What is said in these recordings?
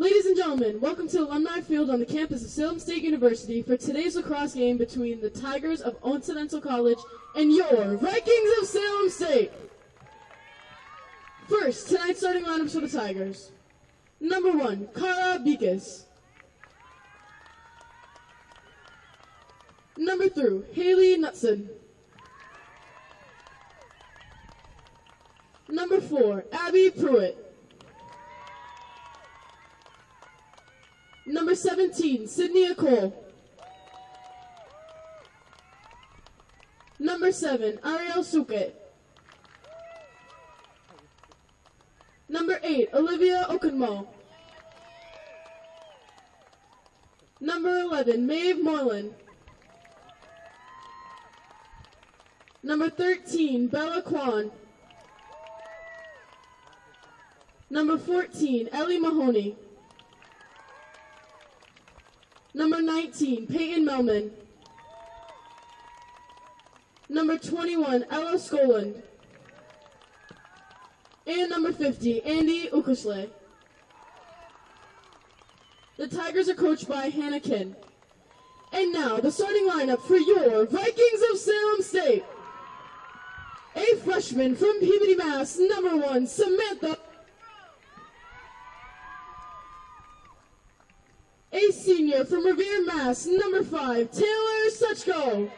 Ladies and gentlemen, welcome to Alumni Field on the campus of Salem State University for today's lacrosse game between the Tigers of Occidental College and your Vikings of Salem State. First, tonight's starting lineups for the Tigers. Number 1, Kara Bikas. Number 3, Haley Knutson. Number 4, Abby Pruitt. Number 17, Sydney Cole. Number 7, Ariel Suket. Number 8, Olivia Okunmo. Number 11, Maeve Moreland. Number 13, Bella Kwan. Number 14, Ellie Mahoney. Number 19, Peyton Melman. Number 21, Ella Skoland. And number 50, Andy Ukusle. The Tigers are coached by Hannah Kinn. And now, the starting lineup for your Vikings of Salem State. A freshman from Peabody, Mass, number 1, Samantha. A senior from Revere, Mass, number 5, Taylor Suchko.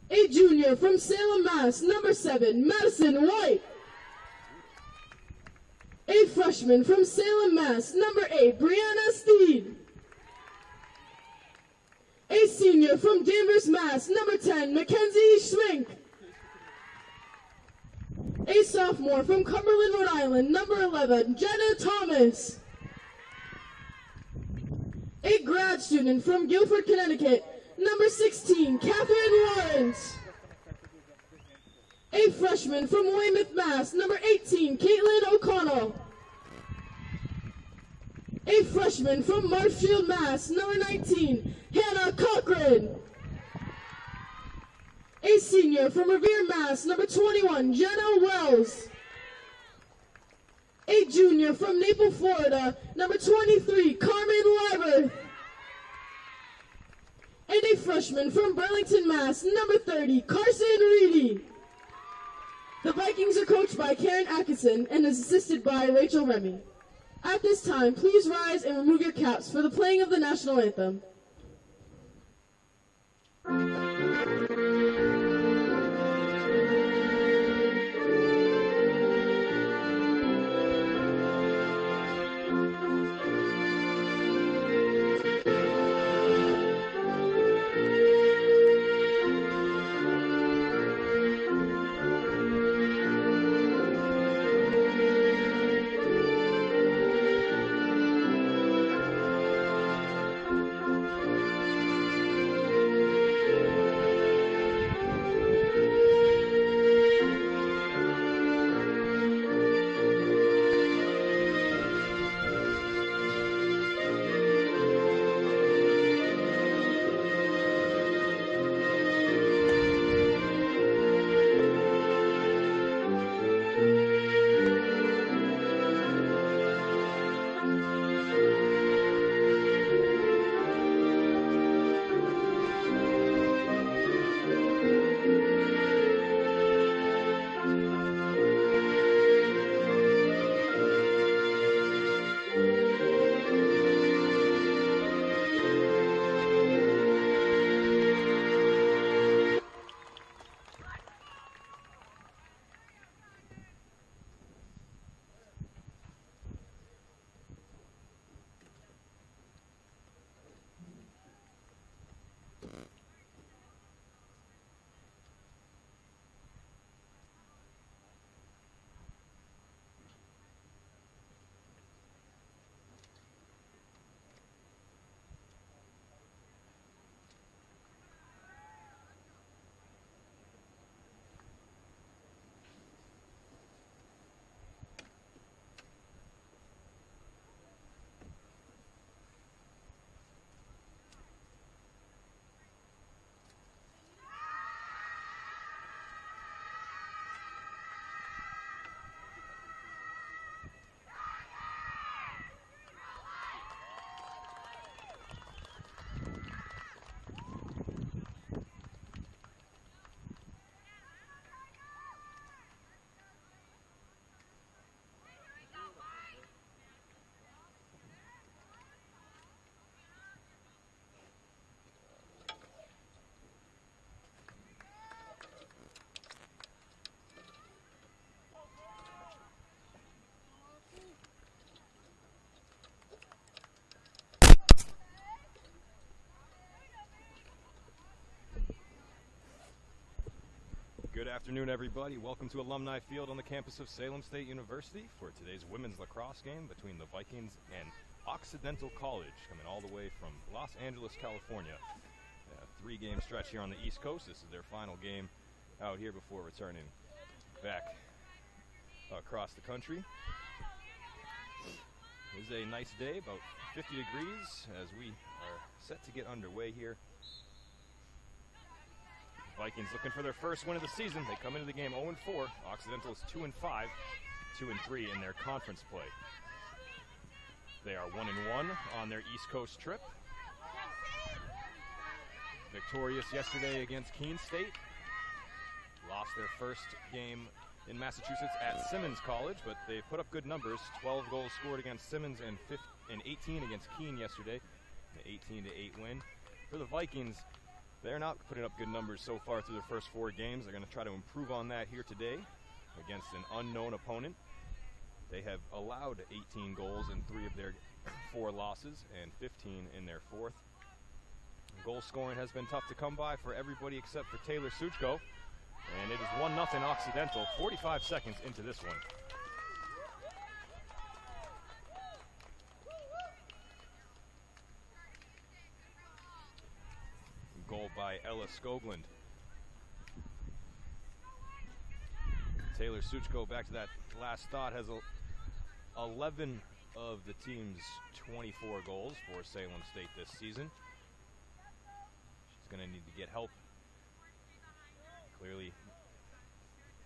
A junior from Salem, Mass, number 7, Madison White. A freshman from Salem, Mass, number 8, Brianna Steed. A senior from Danvers, Mass, number 10, Mackenzie Schmink. A sophomore from Cumberland, Rhode Island, number 11, Jenna Thomas. A grad student from Guilford, Connecticut, number 16, Catherine Lawrence. A freshman from Weymouth, Mass, number 18, Caitlin O'Connell. A freshman from Marshfield, Mass, number 19, Hannah Cochran. A senior from Revere, Mass, number 21, Jenna Wells. A junior from Naples, Florida, number 23, Carmen Larber. And freshman from Burlington, Mass, number 30, Carson Reedy. The Vikings are coached by Karen Atkinson and is assisted by Rachel Remy. At this time, please rise and remove your caps for the playing of the national anthem. Good afternoon, everybody. Welcome to Alumni Field on the campus of Salem State University for today's women's lacrosse game between the Vikings and Occidental College, coming all the way from Los Angeles, California. A three-game stretch here on the East Coast. This is their final game out here before returning back across the country. It is a nice day, about 50 degrees, as we are set to get underway here. Vikings looking for their first win of the season. They come into the game 0-4. Occidental is 2-5, 2-3 in their conference play. They are 1-1 on their East Coast trip. Victorious yesterday against Keene State. Lost their first game in Massachusetts at Simmons College, but they put up good numbers. 12 goals scored against Simmons and 18 against Keene yesterday. An 18-8 win. For the Vikings, they're not putting up good numbers so far through their first four games. They're going to try to improve on that here today against an unknown opponent. They have allowed 18 goals in 3 of their 4 losses and 15 in their 4th. Goal scoring has been tough to come by for everybody except for Taylor Suchko. And it is 1-0 Occidental, 45 seconds into this one. Goal by Ella Skoglund. Taylor Suchko, back to that last thought, has 11 of the team's 24 goals for Salem State this season. She's going to need to get help. Clearly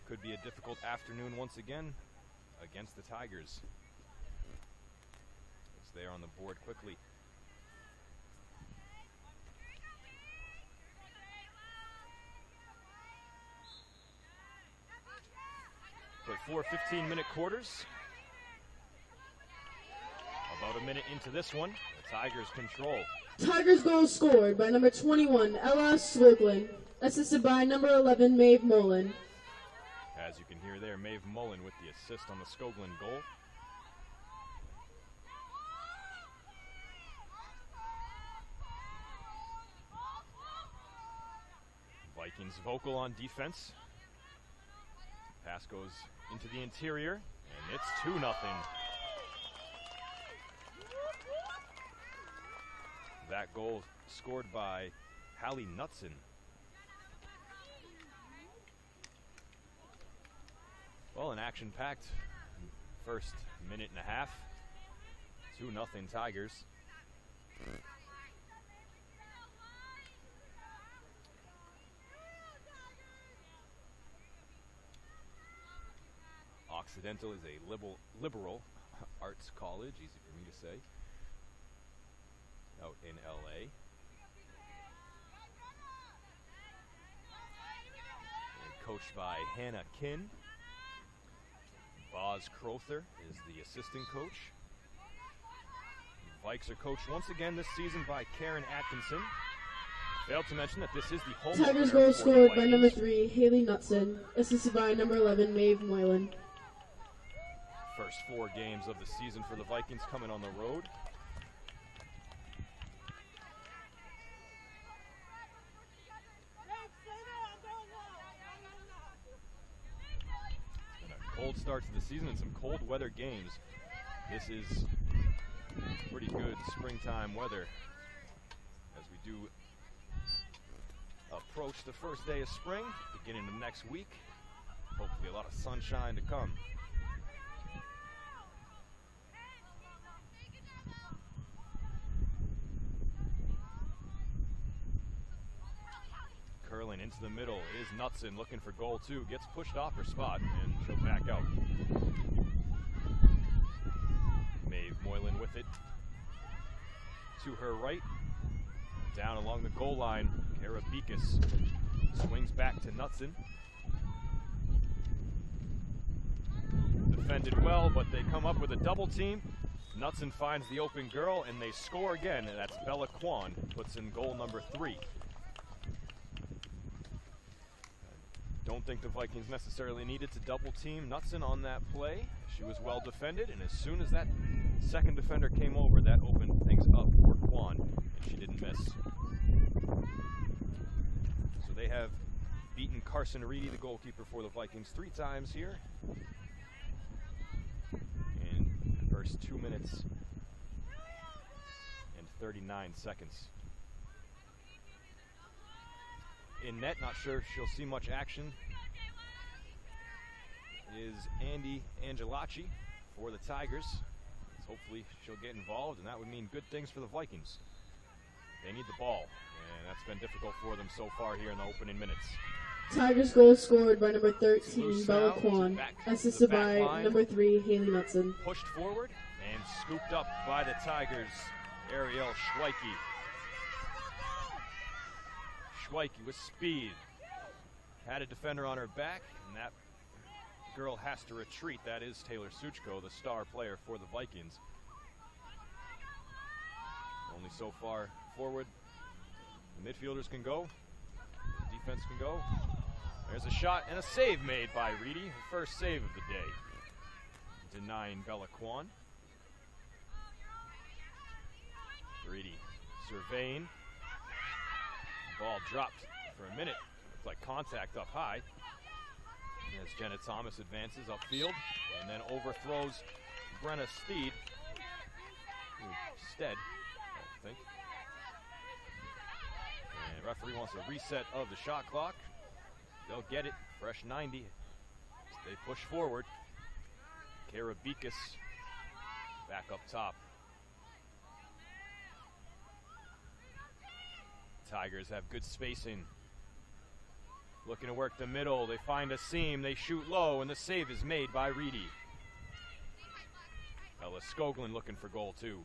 could be a difficult afternoon once again against the Tigers, as they are on the board quickly. 4 15-minute quarters. About a minute into this one, the Tigers control. Tigers goal scored by number 21, Ella Swoglin, assisted by number 11, Maeve Mullen. As you can hear there, Maeve Mullen with the assist on the Skoglin goal. Vikings vocal on defense. Pass goes into the interior, and it's 2-0. That goal scored by Hallie Knutson. Well, an action-packed first minute and a half. 2-0 Tigers. Occidental is a liberal arts college, easy for me to say, out in LA. And coached by Hannah Kinn. Boz Crowther is the assistant coach. The Vikes are coached once again this season by Karen Atkinson. Failed to mention that this is the home Tigers goal scored by number 3, Haley Knutson, assisted by number 11, Maeve Moylan. First 4 games of the season for the Vikings coming on the road. And a cold start to the season and some cold weather games. This is pretty good springtime weather as we do approach the first day of spring, beginning of next week. Hopefully a lot of sunshine to come. Curling into the middle is Knutson looking for goal 2. Gets pushed off her spot and she'll back out. Maeve Moylan with it. To her right. Down along the goal line, Kara Bekus swings back to Knutson. Defended well, but they come up with a double team. Knutson finds the open girl and they score again, and that's Bella Kwan, puts in goal number 3. Don't think the Vikings necessarily needed to double team Knutson on that play. She was well defended, and as soon as that second defender came over, that opened things up for Kwan, and she didn't miss. So they have beaten Carson Reedy, the goalkeeper for the Vikings, 3 times here in the first 2 minutes and 39 seconds. In net, not sure if she'll see much action, is Andy Angelacci for the Tigers. Hopefully she'll get involved, and that would mean good things for the Vikings. They need the ball, and that's been difficult for them so far here in the opening minutes. Tigers goal scored by number 13, Bella Kwan, assisted by number 3, Haley Knutson. Pushed forward and scooped up by the Tigers, Ariel Schweike. Schweike with speed. Had a defender on her back, and that girl has to retreat. That is Taylor Suchko, the star player for the Vikings. Only so far forward the midfielders can go. The defense can go. There's a shot and a save made by Reedy. Her first save of the day. Denying Bella Kwan. Reedy surveying. Ball dropped for a minute. Looked like contact up high. As Jenna Thomas advances upfield and then overthrows Brenna Steed. Stead, I think. And the referee wants a reset of the shot clock. They'll get it. Fresh 90. They push forward. Kara Bekus back up top. Tigers have good spacing. Looking to work the middle. They find a seam. They shoot low, and the save is made by Reedy. Ella Skoglin looking for goal 2.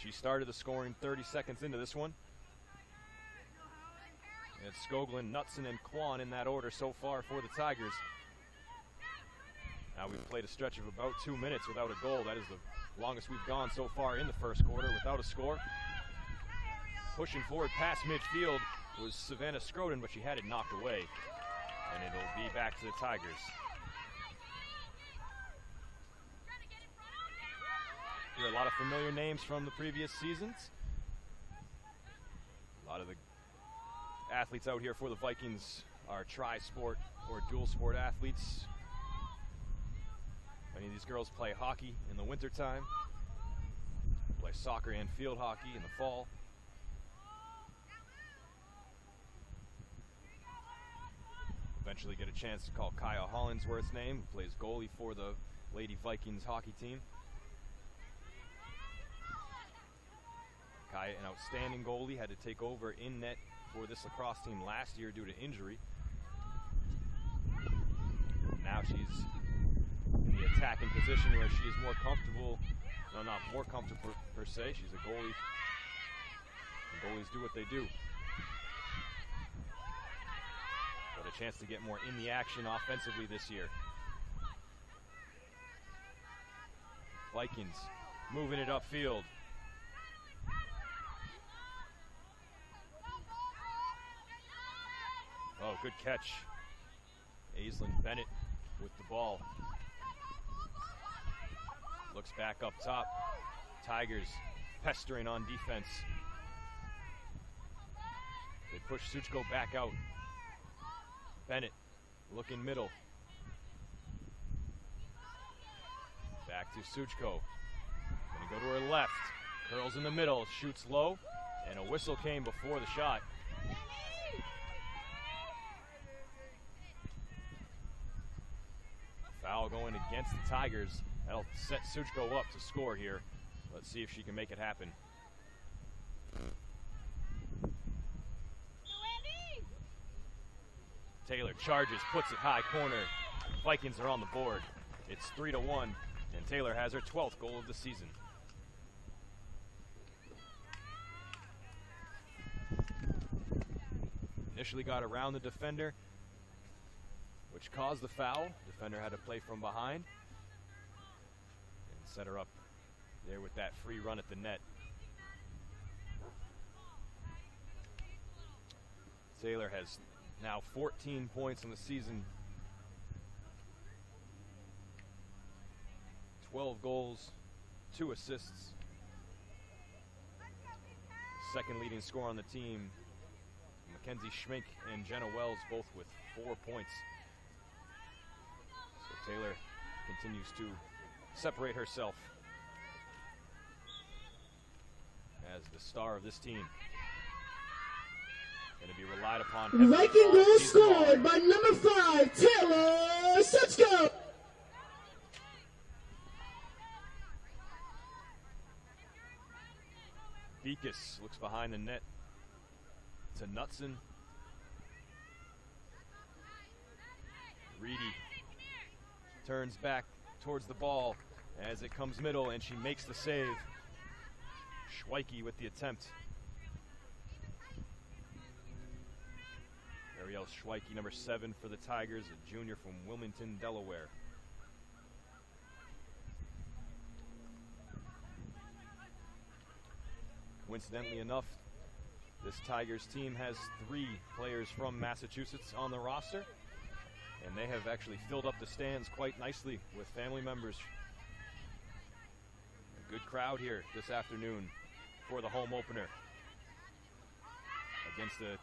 She started the scoring 30 seconds into this one. It's Skoglund, Knutson, and Kwan in that order so far for the Tigers. Now we've played a stretch of about 2 minutes without a goal. That is the longest we've gone so far in the first quarter without a score. Pushing forward past midfield was Savannah Scroden, but she had it knocked away. And it'll be back to the Tigers. Here are a lot of familiar names from the previous seasons. A lot of the athletes out here for the Vikings are tri-sport or dual sport athletes. Many of these girls play hockey in the wintertime, play soccer and field hockey in the fall. Eventually get a chance to call Kaya Hollingsworth's name, who plays goalie for the Lady Vikings hockey team. Kaya, an outstanding goalie, had to take over in net for this lacrosse team last year due to injury. Now she's in the attacking position where she is more comfortable. No, not more comfortable per se. She's a goalie. And goalies do what they do. Got a chance to get more in the action offensively this year. Vikings moving it upfield. Oh, good catch. Aislinn Bennett with the ball. Looks back up top. Tigers pestering on defense. They push Suchko back out. Bennett looking middle. Back to Suchko. Gonna go to her left. Curls in the middle, shoots low, and a whistle came before the shot. Foul going against the Tigers. That'll set Suchko up to score here. Let's see if she can make it happen. Taylor charges, puts it high corner. Vikings are on the board. It's 3-1, and Taylor has her 12th goal of the season. Initially got around the defender, which caused the foul. Defender had to play from behind and set her up there with that free run at the net. Taylor has now 14 points in the season, 12 goals, 2 assists. Second leading scorer on the team, Mackenzie Schmink and Jenna Wells, both with 4 points. So Taylor continues to separate herself as the star of this team. Going to be relied upon. Viking goal scored by number 5, Taylor Suchko. Bekus looks behind the net to Knutson. Reedy turns back towards the ball as it comes middle, and she makes the save. Schweike with the attempt. Ariel Schweike, number 7 for the Tigers, a junior from Wilmington, Delaware. Coincidentally enough, this Tigers team has 3 players from Massachusetts on the roster, and they have actually filled up the stands quite nicely with family members. A good crowd here this afternoon for the home opener against a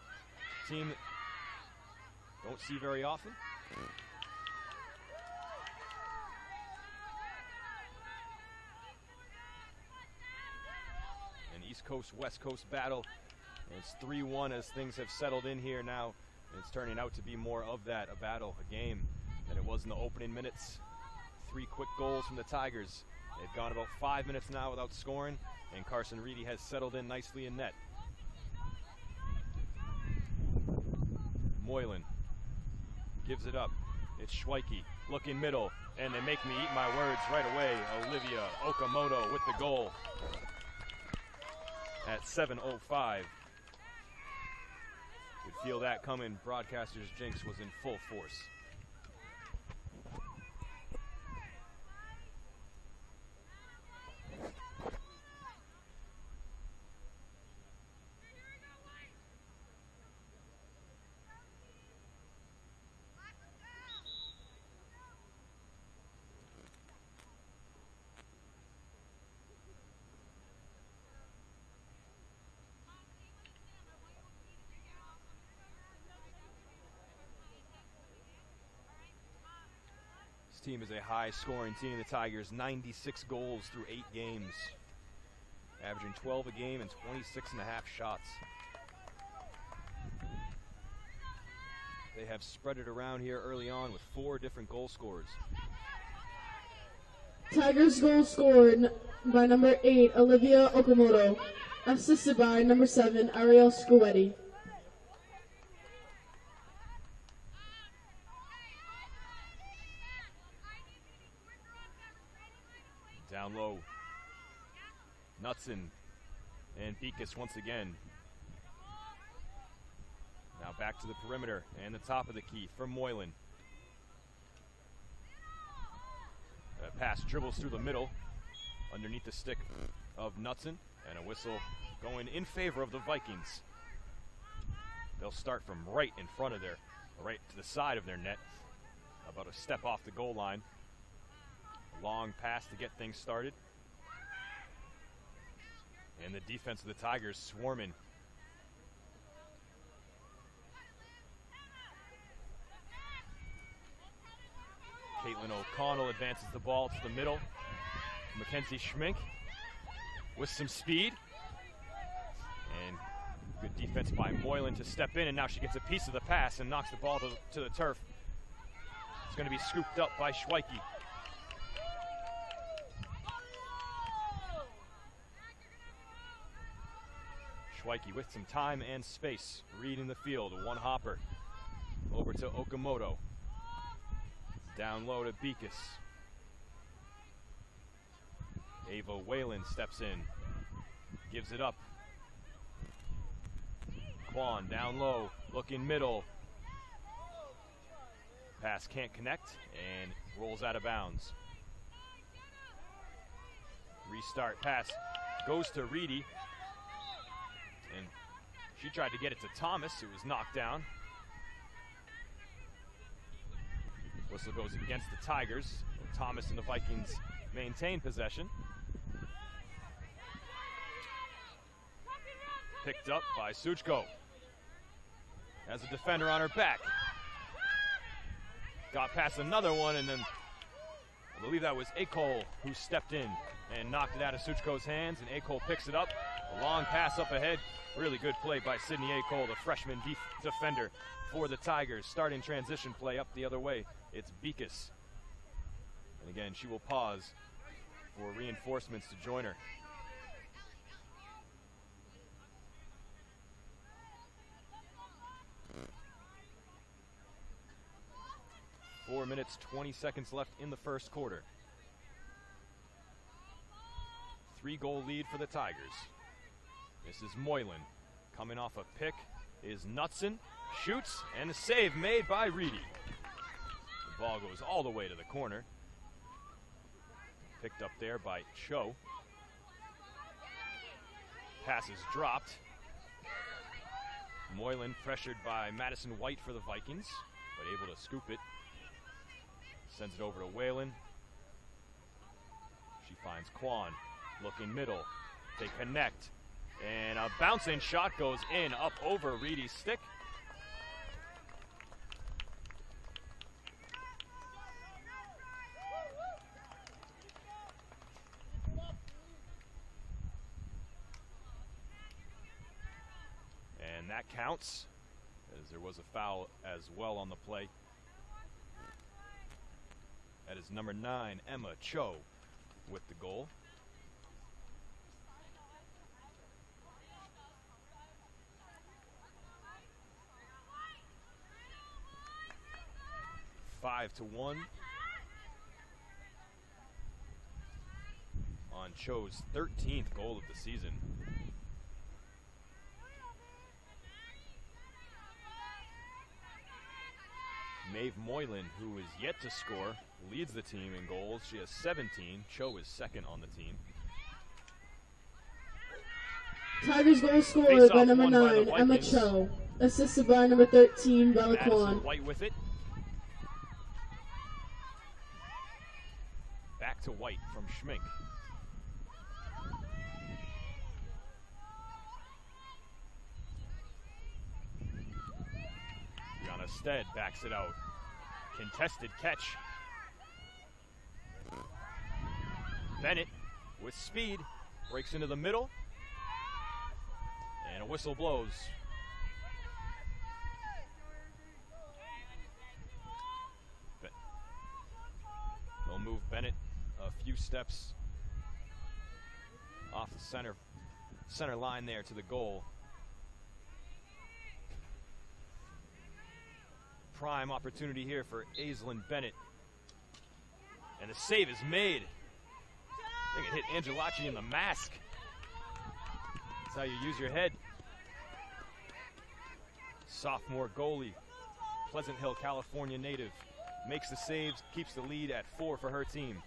team that don't see very often. An East Coast, West Coast battle. And it's 3-1 as things have settled in here now. And it's turning out to be more of that, a battle, a game, than it was in the opening minutes. 3 quick goals from the Tigers. They've gone about 5 minutes now without scoring, and Carson Reedy has settled in nicely in net. Moylan gives it up. It's Schweike looking middle, and they make me eat my words right away. Olivia Okamoto with the goal at 7:05. Good feel that coming. Broadcaster's jinx was in full force. Team is a high-scoring team. The Tigers, 96 goals through 8 games, averaging 12 a game and 26 and a half shots. They have spread it around here early on with 4 different goal scorers. Tigers goal scored by number 8, Olivia Okamoto, assisted by number 7, Ariel Scuetti. Down low, Knutson and Beekus once again. Now back to the perimeter and the top of the key for Moylan. That pass dribbles through the middle underneath the stick of Knutson, and a whistle going in favor of the Vikings. They'll start from right in front of right to the side of their net, about a step off the goal line. Long pass to get things started. And the defense of the Tigers swarming. Caitlin O'Connell advances the ball to the middle. Mackenzie Schmink with some speed. And good defense by Moylan to step in, and now she gets a piece of the pass and knocks the ball to the turf. It's going to be scooped up by Schweike. Schweike with some time and space, reading the field. One hopper over to Okamoto. Down low to Beekus. Ava Whalen steps in, gives it up. Quan down low, looking middle. Pass can't connect and rolls out of bounds. Restart pass goes to Reedy. And she tried to get it to Thomas, who was knocked down. Whistle goes against the Tigers. Thomas and the Vikings maintain possession. Picked up by Suchko. Has a defender on her back. Got past another one, and then I believe that was Akol who stepped in and knocked it out of Suchko's hands, and Akol picks it up. A long pass up ahead. Really good play by Sydney Akol, the freshman defender for the Tigers. Starting transition play up the other way. It's Beekus. And again, she will pause for reinforcements to join her. Four minutes, 20 seconds left in the first quarter. 3-goal lead for the Tigers. This is Moylan. Coming off a pick is Knutson. Shoots, and a save made by Reedy. The ball goes all the way to the corner. Picked up there by Cho. Pass is dropped. Moylan pressured by Madison White for the Vikings, but able to scoop it. Sends it over to Whalen. She finds Quan, looking middle. They connect. And a bouncing shot goes in, up over Reedy's stick. And that counts, as there was a foul as well on the play. That is number 9, Emma Cho, with the goal. Five to 1 on Cho's 13th goal of the season. Maeve Moylan, who is yet to score, leads the team in goals. She has 17. Cho is second on the team. Tigers goal scored by number 9, Emma Cho. Assisted by number 13, Bella Kwan. White with it. Back to White from Schmink. Brianna Stead backs it out. Contested catch. Bennett with speed breaks into the middle. And a whistle blows. They'll move Bennett a few steps off the center line there to the goal. Prime opportunity here for Aislinn Bennett. And the save is made. I think it hit Angelacci in the mask. That's how you use your head. Sophomore goalie, Pleasant Hill, California native, makes the saves, keeps the lead at 4 for her team.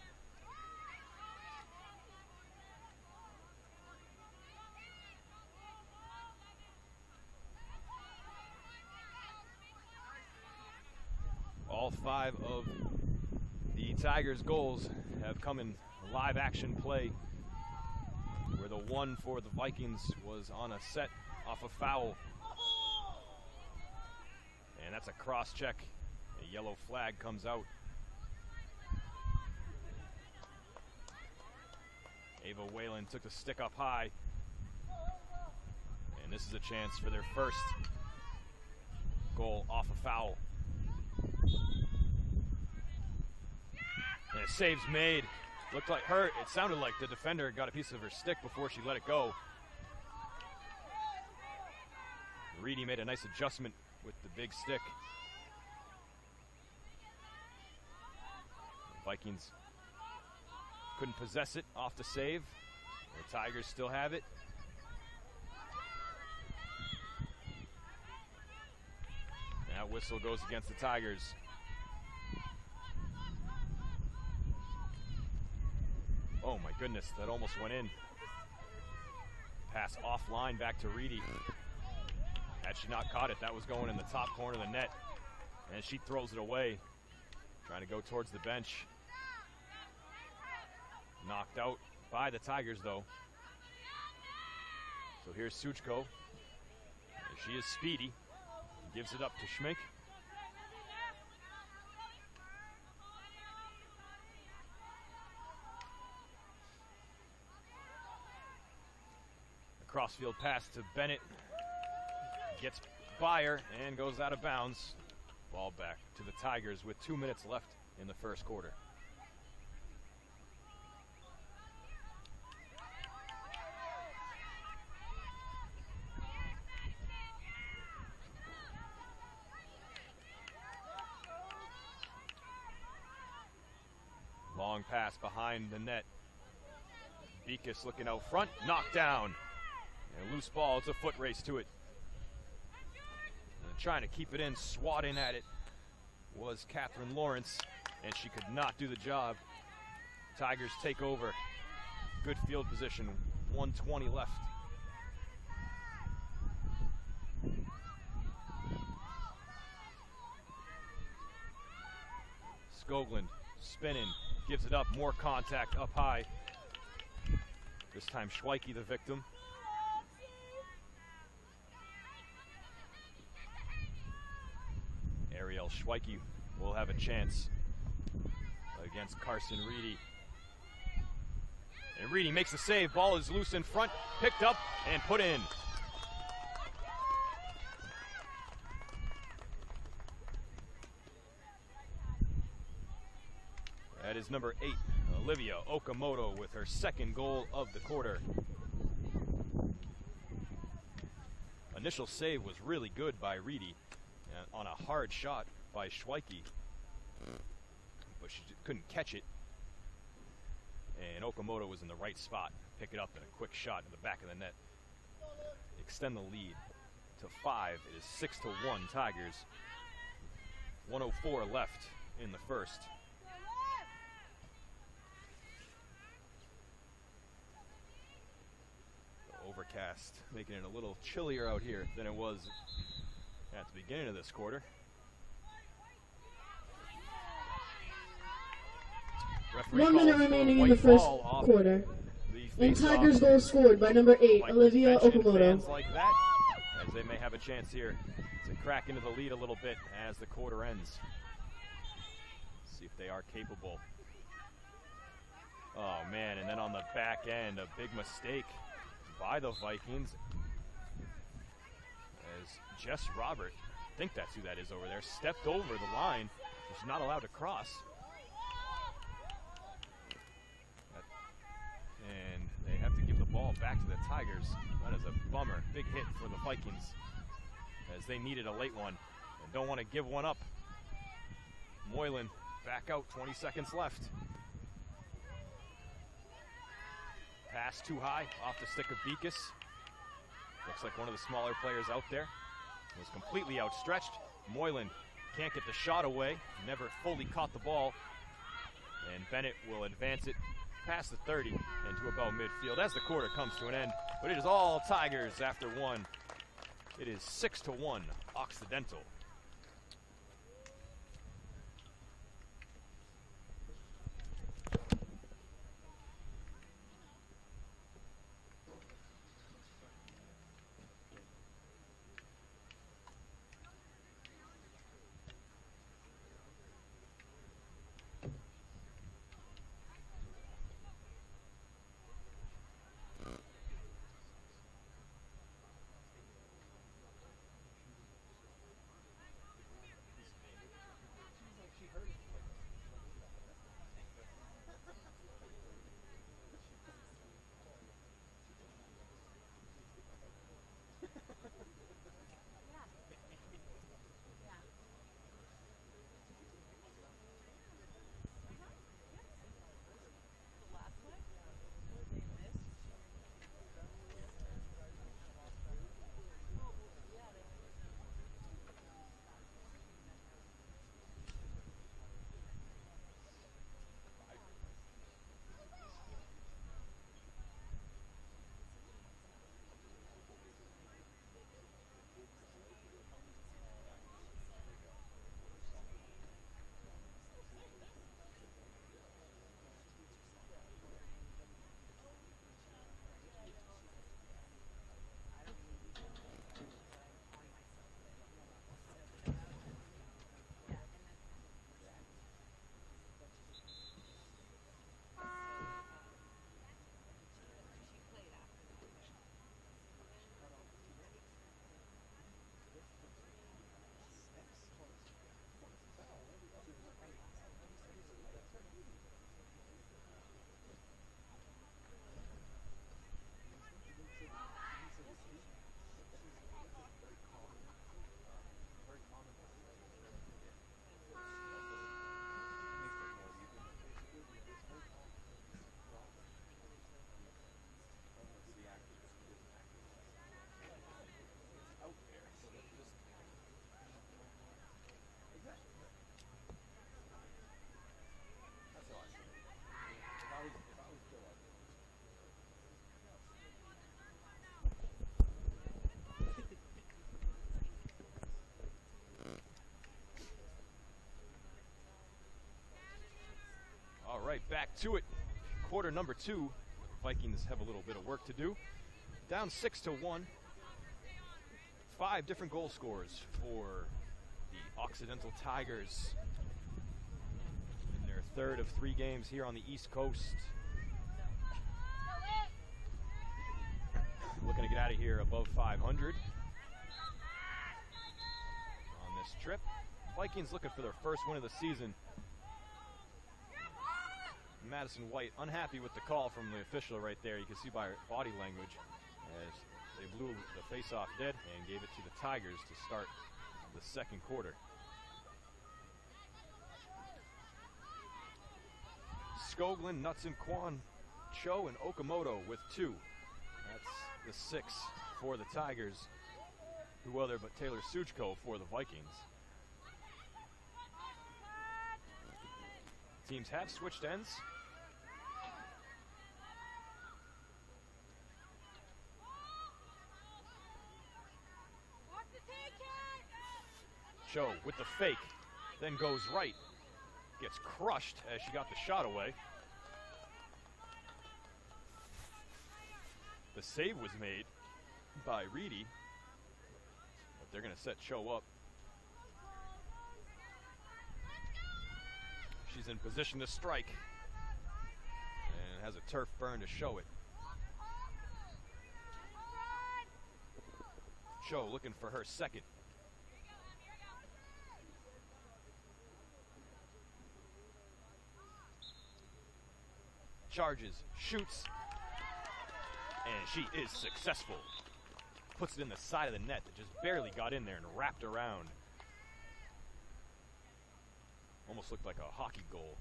All 5 of the Tigers' goals have come in live action play, where the one for the Vikings was on a set off a foul. And that's a cross check. A yellow flag comes out. Ava Whalen took the stick up high. And this is a chance for their first goal off a foul. And a save's made. Looked like her, it sounded like the defender got a piece of her stick before she let it go. Reedy made a nice adjustment with the big stick. The Vikings couldn't possess it off the save. The Tigers still have it. That whistle goes against the Tigers. Oh my goodness, that almost went in. Pass offline back to Reedy. Had she not caught it, that was going in the top corner of the net. And she throws it away. Trying to go towards the bench. Knocked out by the Tigers, though. So here's Suchko. She is speedy. Gives it up to Schmink. A crossfield pass to Bennett. Gets by her and goes out of bounds. Ball back to the Tigers with 2 minutes left in the first quarter. Long pass behind the net. Bekus looking out front, knocked down. And a loose ball, it's a foot race to it. And trying to keep it in, swatting at it was Catherine Lawrence, and she could not do the job. Tigers take over. Good field position, 1:20 left. Skoglund spinning, gives it up, more contact up high. This time Schweike the victim. Ariel Schweike will have a chance against Carson Reedy. And Reedy makes the save, ball is loose in front, picked up and put in. That is number 8, Olivia Okamoto, with her second goal of the quarter. Initial save was really good by Reedy on a hard shot by Schweike, but she couldn't catch it. And Okamoto was in the right spot, pick it up in a quick shot in the back of the net. Extend the lead to 5. It is 6-1 Tigers. 1:04 left in the first. The overcast making it a little chillier out here than it was at the beginning of this quarter. Referee 1 minute calls for a remaining in white the first ball off quarter. the And face-off. Tigers goal scored by number 8, Like Olivia suspension Okamoto. fans like that, as they may have a chance here to crack into the lead a little bit as the quarter ends. See if they are capable. Oh man, and then on the back end, a big mistake by the Vikings as Jess Robert, I think that's who that is over there, stepped over the line. She's not allowed to cross. And they have to give the ball back to the Tigers. That is a bummer. Big hit for the Vikings as they needed a late one and don't want to give one up. Moylan back out, 20 seconds left. Pass too high, off the stick of Beekes. Looks like one of the smaller players out there. Was completely outstretched. Moylan can't get the shot away, never fully caught the ball. And Bennett will advance it past the 30 and to about midfield as the quarter comes to an end. But it is all Tigers after one. It is 6-1 Occidental. All right, back to it. Quarter number 2. Vikings have a little bit of work to do. Down 6-1. 5 different goal scorers for the Occidental Tigers in their third of 3 games here on the East Coast. Looking to get out of here above 500 on this trip. Vikings looking for their first win of the season. Madison White unhappy with the call from the official right there. You can see by her body language as they blew the face-off dead and gave it to the Tigers to start the second quarter. Skoglund, Knutson, Kwan, Cho, and Okamoto with 2. That's the 6 for the Tigers. Who other but Taylor Suchko for the Vikings. teams have switched ends. Cho with the fake, then goes right. Gets crushed as she got the shot away. The save was made by Reedy, but they're going to set Cho up. She's in position to strike and has a turf burn to show it. Cho looking for her second. Charges, shoots, and she is successful. Puts it in the side of the net that just barely got in there and wrapped around. Almost looked like a hockey goal.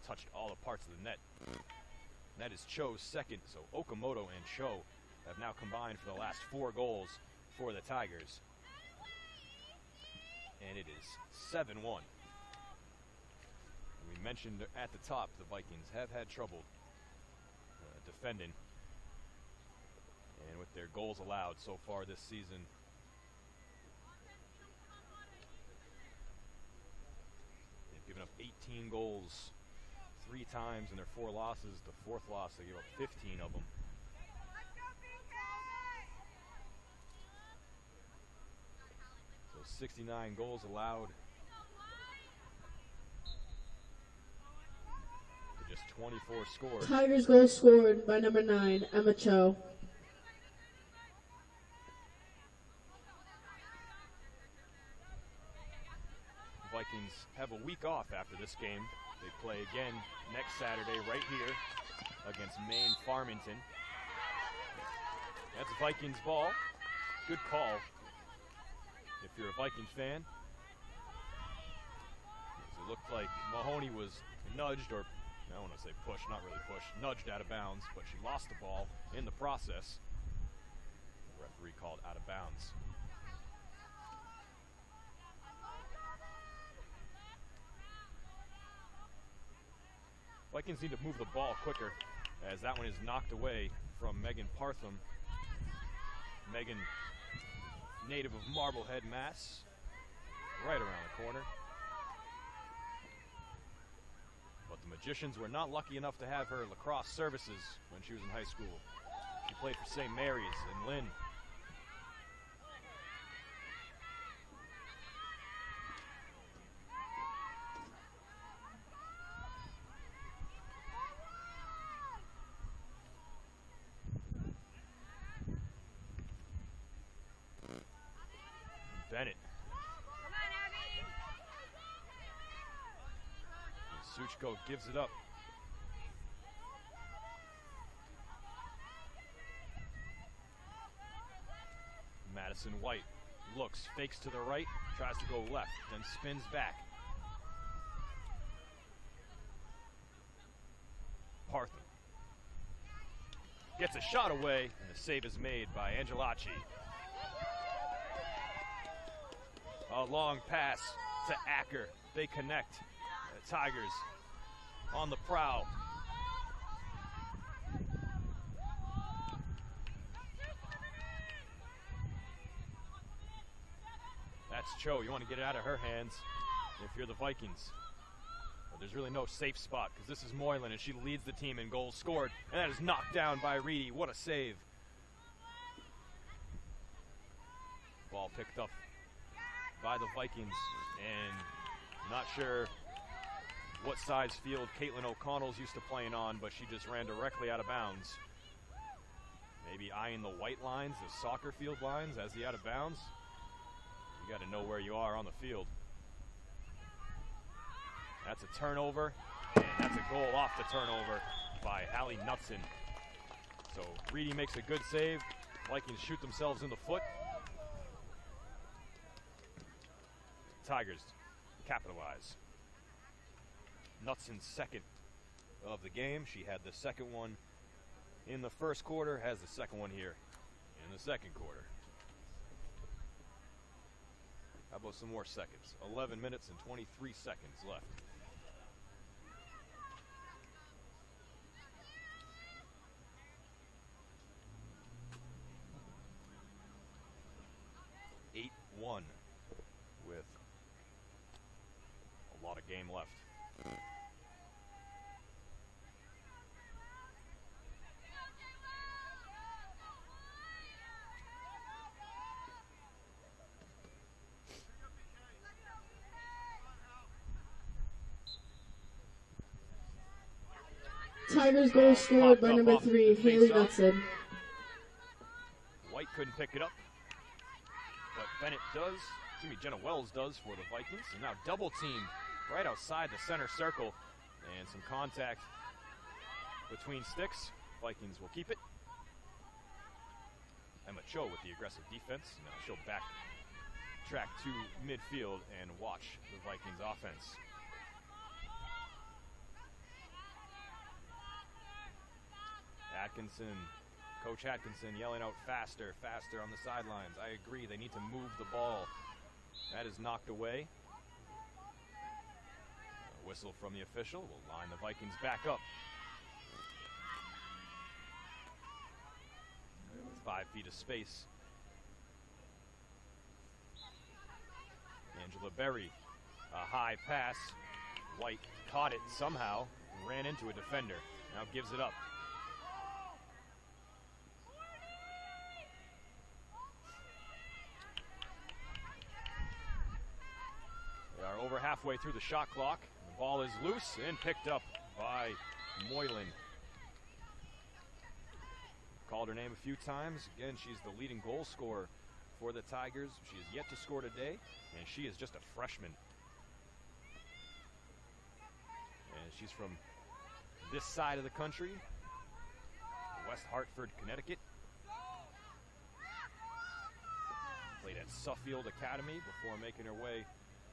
Touched all the parts of the net. And that is Cho's second, so Okamoto and Cho have now combined for the last 4 goals for the Tigers. And it is 7-1. We mentioned at the top the Vikings have had trouble defending, and with their goals allowed so far this season, they've given up 18 goals 3 times in their 4 losses. The 4th loss, they gave up 15 of them. So 69 goals allowed. Just 24 scored. Tigers goal scored by number 9, Emma Cho. Vikings have a week off after this game. They play again next Saturday right here against Maine Farmington. That's Vikings ball. Good call if you're a Vikings fan. It looked like Mahoney was nudged, or I don't want to say push, not really push, nudged out of bounds, but she lost the ball in the process. The referee called out of bounds. Vikings need to move the ball quicker, as that one is knocked away from Megan Partham. Megan, native of Marblehead, Mass, right around the corner. But the Magicians were not lucky enough to have her lacrosse services when she was in high school. She played for St. Mary's and Lynn. Bennett. Suchko gives it up. Madison White looks, fakes to the right, tries to go left, then spins back. Partham gets a shot away, and the save is made by Angelacci. A long pass to Acker. They connect. The Tigers on the prowl. That's Cho. You want to get it out of her hands if you're the Vikings. But there's really no safe spot because this is Moylan, and she leads the team in goals scored. And that is knocked down by Reedy. What a save. Ball picked up by the Vikings, and not sure what size field Caitlin O'Connell's used to playing on, but she just ran directly out of bounds. Maybe eyeing the white lines, the soccer field lines, as the out of bounds. You got to know where you are on the field. That's a turnover, and that's a goal off the turnover by Hallie Knutson. So Reedy makes a good save. Vikings shoot themselves in the foot. Tigers capitalize. Knutson's second of the game. She had the second one in the first quarter, has the second one here in the second quarter. How about some more seconds? 11 minutes and 23 seconds left. left. Tigers goal scored by number 3, Haley Knutson. White couldn't pick it up, but Bennett does. Jenna Wells does for the Vikings. And now double teamed right outside the center circle, and some contact between sticks. Vikings will keep it. Emma Cho with the aggressive defense. Now she'll backtrack to midfield and watch the Vikings offense. Atkinson, Coach Atkinson yelling out faster, faster on the sidelines. I agree, they need to move the ball. That is knocked away. A whistle from the official will line the Vikings back up. With 5 feet of space. Angela Berry, a high pass. White caught it somehow, and ran into a defender. Now gives it up. Over halfway through the shot clock. The ball is loose and picked up by Moylan. Called her name a few times. Again, she's the leading goal scorer for the Tigers. She has yet to score today, and she is just a freshman. And she's from this side of the country, West Hartford, Connecticut. Played at Suffield Academy before making her way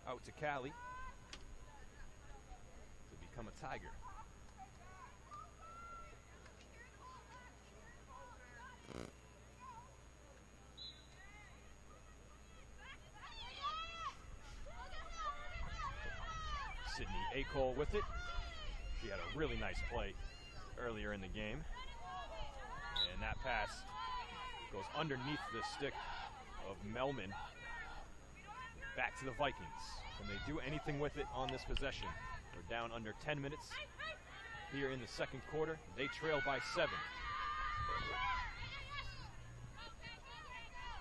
out to Cali to become a Tiger. Sydney Acole with it. She had a really nice play earlier in the game. And that pass goes underneath the stick of Melman. Back to the Vikings. Can they do anything with it on this possession? They're down under 10 minutes here in the second quarter. They trail by 7.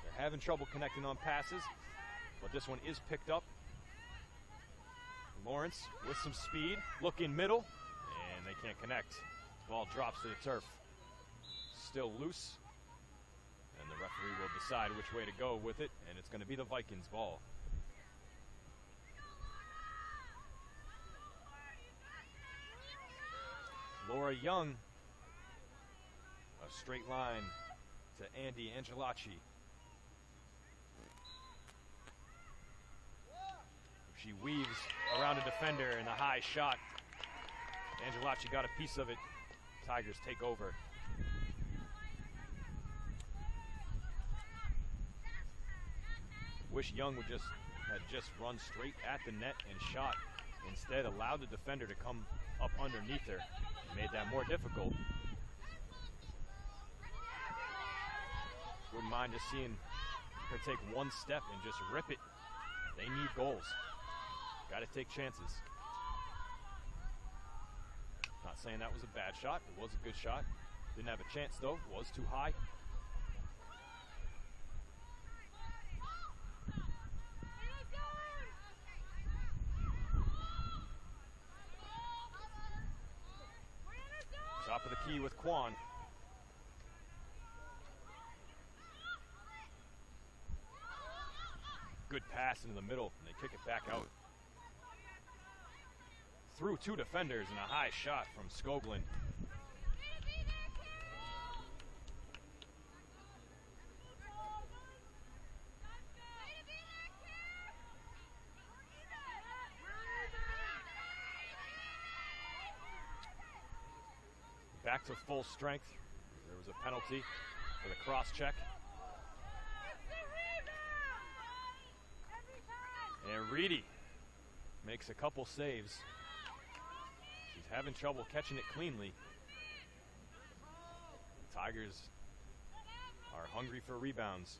They're having trouble connecting on passes, but this one is picked up. Lawrence with some speed, looking middle, and they can't connect. Ball drops to the turf. Still loose, and the referee will decide which way to go with it, and it's going to be the Vikings' ball. Laura Young, a straight line to Andy Angelacci. She weaves around a defender and a high shot. Angelacci got a piece of it. Tigers take over. Wish Young would had just run straight at the net and shot. Instead, allowed the defender to come up underneath her. Made that more difficult. Wouldn't mind just seeing her take one step and just rip it. They need goals. Got to take chances. Not saying that was a bad shot. It was a good shot. Didn't have a chance, though. It was too high. Top of the key with Kwan. Good pass into the middle, and they kick it back out. Through 2 defenders and a high shot from Skoglund. Back to full strength. There was a penalty for the cross check. And Reedy makes a couple saves. She's having trouble catching it cleanly. The Tigers are hungry for rebounds.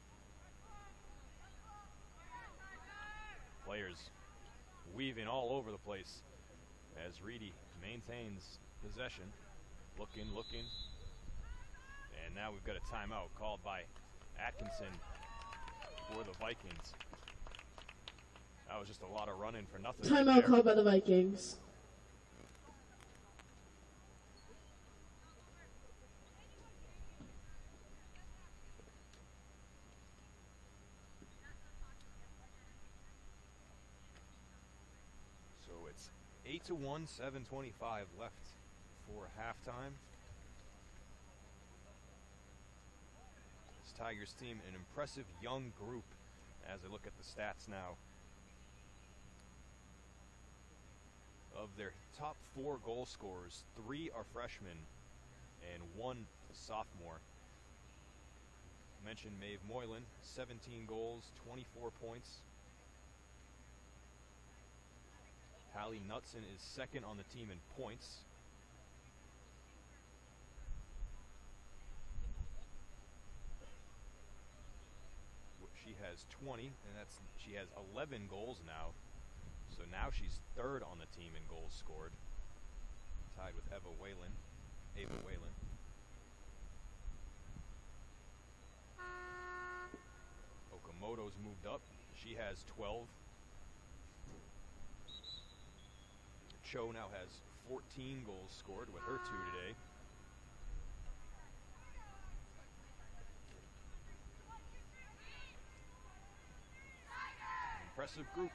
Players weaving all over the place as Reedy maintains possession. Looking. And now we've got a timeout called by Atkinson for the Vikings. That was just a lot of running for nothing. Timeout called by the Vikings. So it's 8-1, 7:25 left for halftime. This Tigers team, an impressive young group as I look at the stats now. Of their top 4 goal scorers, 3 are freshmen and 1 sophomore. I mentioned Maeve Moylan, 17 goals, 24 points. Hallie Knutson is second on the team in points. She has 20, and she has 11 goals now. So now she's third on the team in goals scored, tied with Ava Whalen. Okamoto's moved up. She has 12. Cho now has 14 goals scored with her 2 today. Impressive group.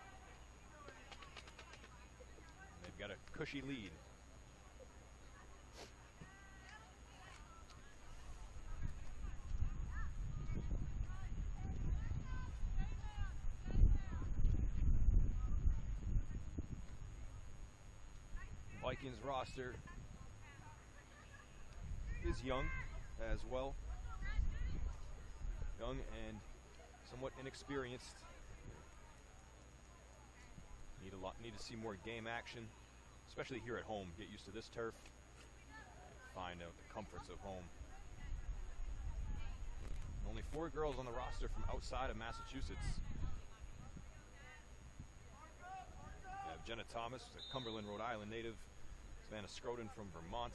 They've got a cushy lead. Vikings roster is young as well. Young and somewhat inexperienced. Need to see more game action, especially here at home. Get used to this turf. Find out the comforts of home. Only 4 girls on the roster from outside of Massachusetts. We have Jenna Thomas, a Cumberland, Rhode Island native. Savannah Scroden from Vermont.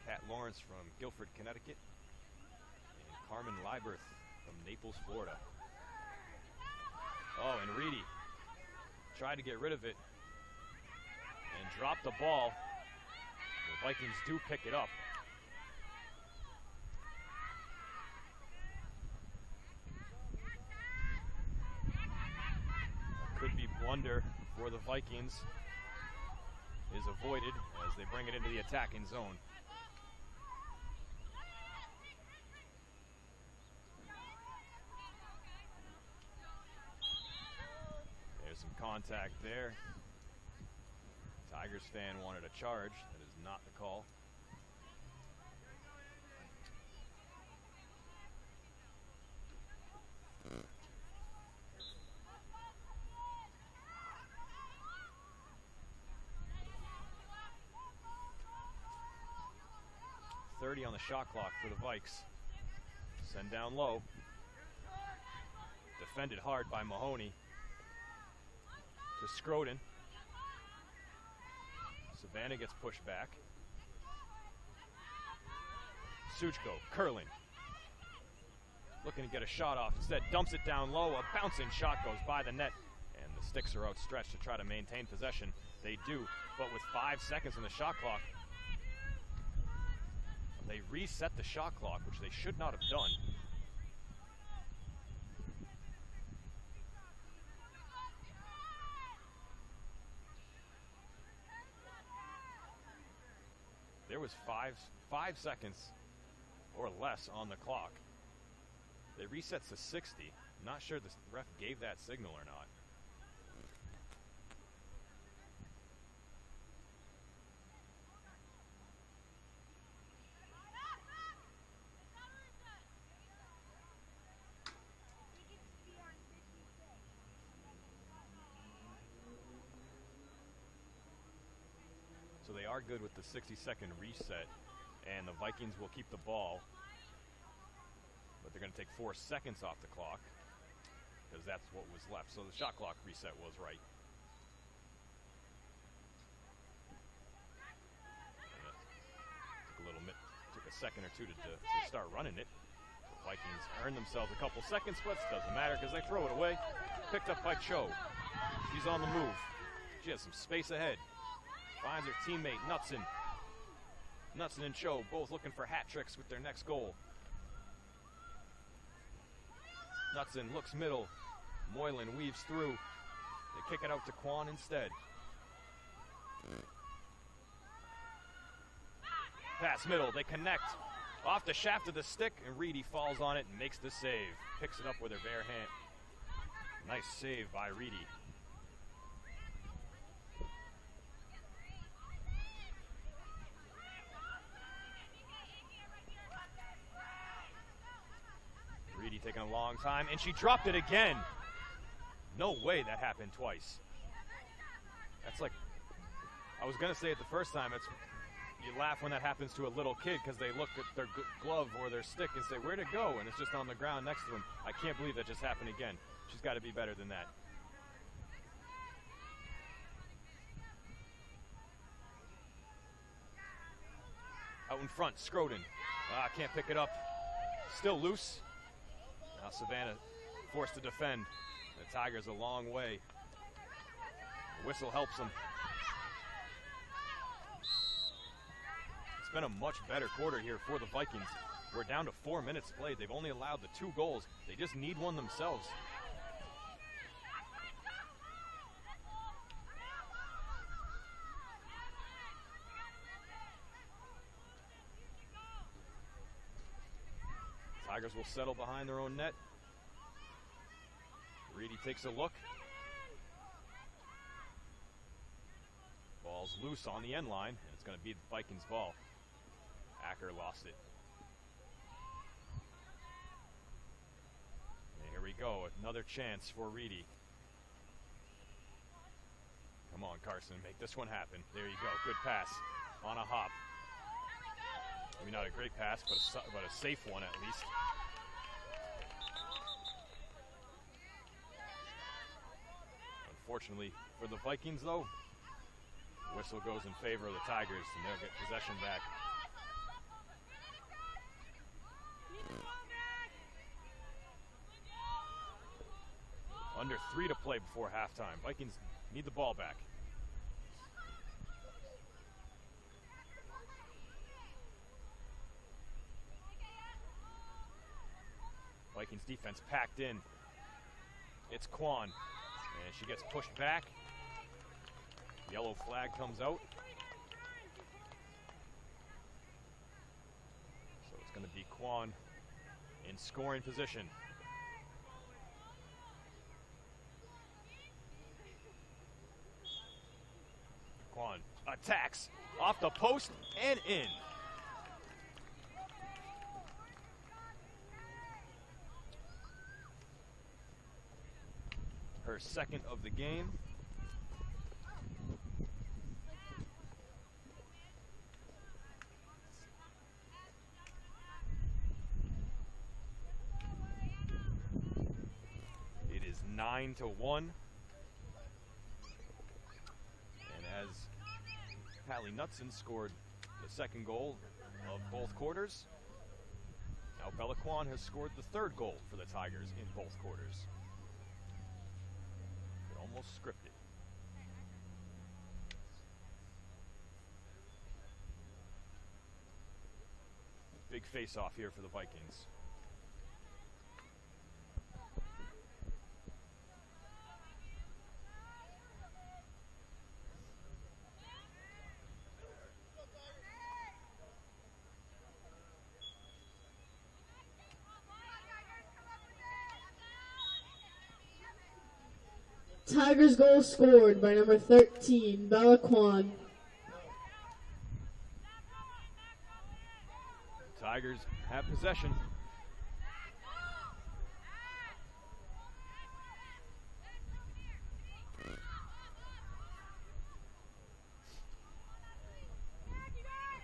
Kat Lawrence from Guilford, Connecticut. And Carmen Lieberth from Naples, Florida. Oh, and Reedy tried to get rid of it and dropped the ball. The Vikings do pick it up. Could be blunder for the Vikings is avoided as they bring it into the attacking zone. Some contact there. Tigers fan wanted a charge. That is not the call. .30 on the shot clock for the Vikes. Send down low. Defended hard by Mahoney. To Scroden. Savannah gets pushed back. Suchko curling. Looking to get a shot off. Instead, dumps it down low. A bouncing shot goes by the net. And the sticks are outstretched to try to maintain possession. They do, but with 5 seconds on the shot clock, they reset the shot clock, which they should not have done. There was five seconds or less on the clock. It resets to 60. Not sure the ref gave that signal or not. So they are good with the 60-second reset, and the Vikings will keep the ball. But they're going to take 4 seconds off the clock because that's what was left. So the shot clock reset was right. second or two to start running it. The Vikings earn themselves a couple second splits. Doesn't matter because they throw it away. Picked up by Cho. She's on the move. She has some space ahead. Finds her teammate, Knutson. Knutson and Cho both looking for hat tricks with their next goal. Knutson looks middle. Moylan weaves through. They kick it out to Kwan instead. Pass middle, they connect. Off the shaft of the stick, and Reedy falls on it and makes the save. Picks it up with her bare hand. Nice save by Reedy. Reedy taking a long time, and she dropped it again. No way that happened twice. That's like, I was going to say it the first time, you laugh when that happens to a little kid because they look at their glove or their stick and say, where'd it go? And it's just on the ground next to them. I can't believe that just happened again. She's got to be better than that. Out in front, Scroden. Can't pick it up. Still loose. Now Savannah forced to defend. The Tigers a long way. The whistle helps them. It's been a much better quarter here for the Vikings. We're down to 4 minutes played. They've only allowed the 2 goals. They just need one themselves. Tigers will settle behind their own net. Reedy takes a look. Ball's loose on the end line, and it's going to be the Vikings' ball. Acker lost it. And here we go, another chance for Reedy. Come on, Carson, make this one happen. There you go, good pass on a hop. Maybe not a great pass, but a safe one at least. Unfortunately for the Vikings, though, whistle goes in favor of the Tigers, and they'll get possession back. Under 3 to play before halftime. Vikings need the ball back. Vikings defense packed in. It's Kwan, and she gets pushed back. Yellow flag comes out. So it's going to be Kwan in scoring position. Kwan attacks off the post and in. Her second of the game. It is 9-1. And as Hallie Knutson scored the second goal of both quarters, now Bella Kwan has scored the third goal for the Tigers in both quarters. Almost scripted. Big face-off here for the Vikings. Tigers goal scored by number 13, Bella Kwan. Tigers have possession.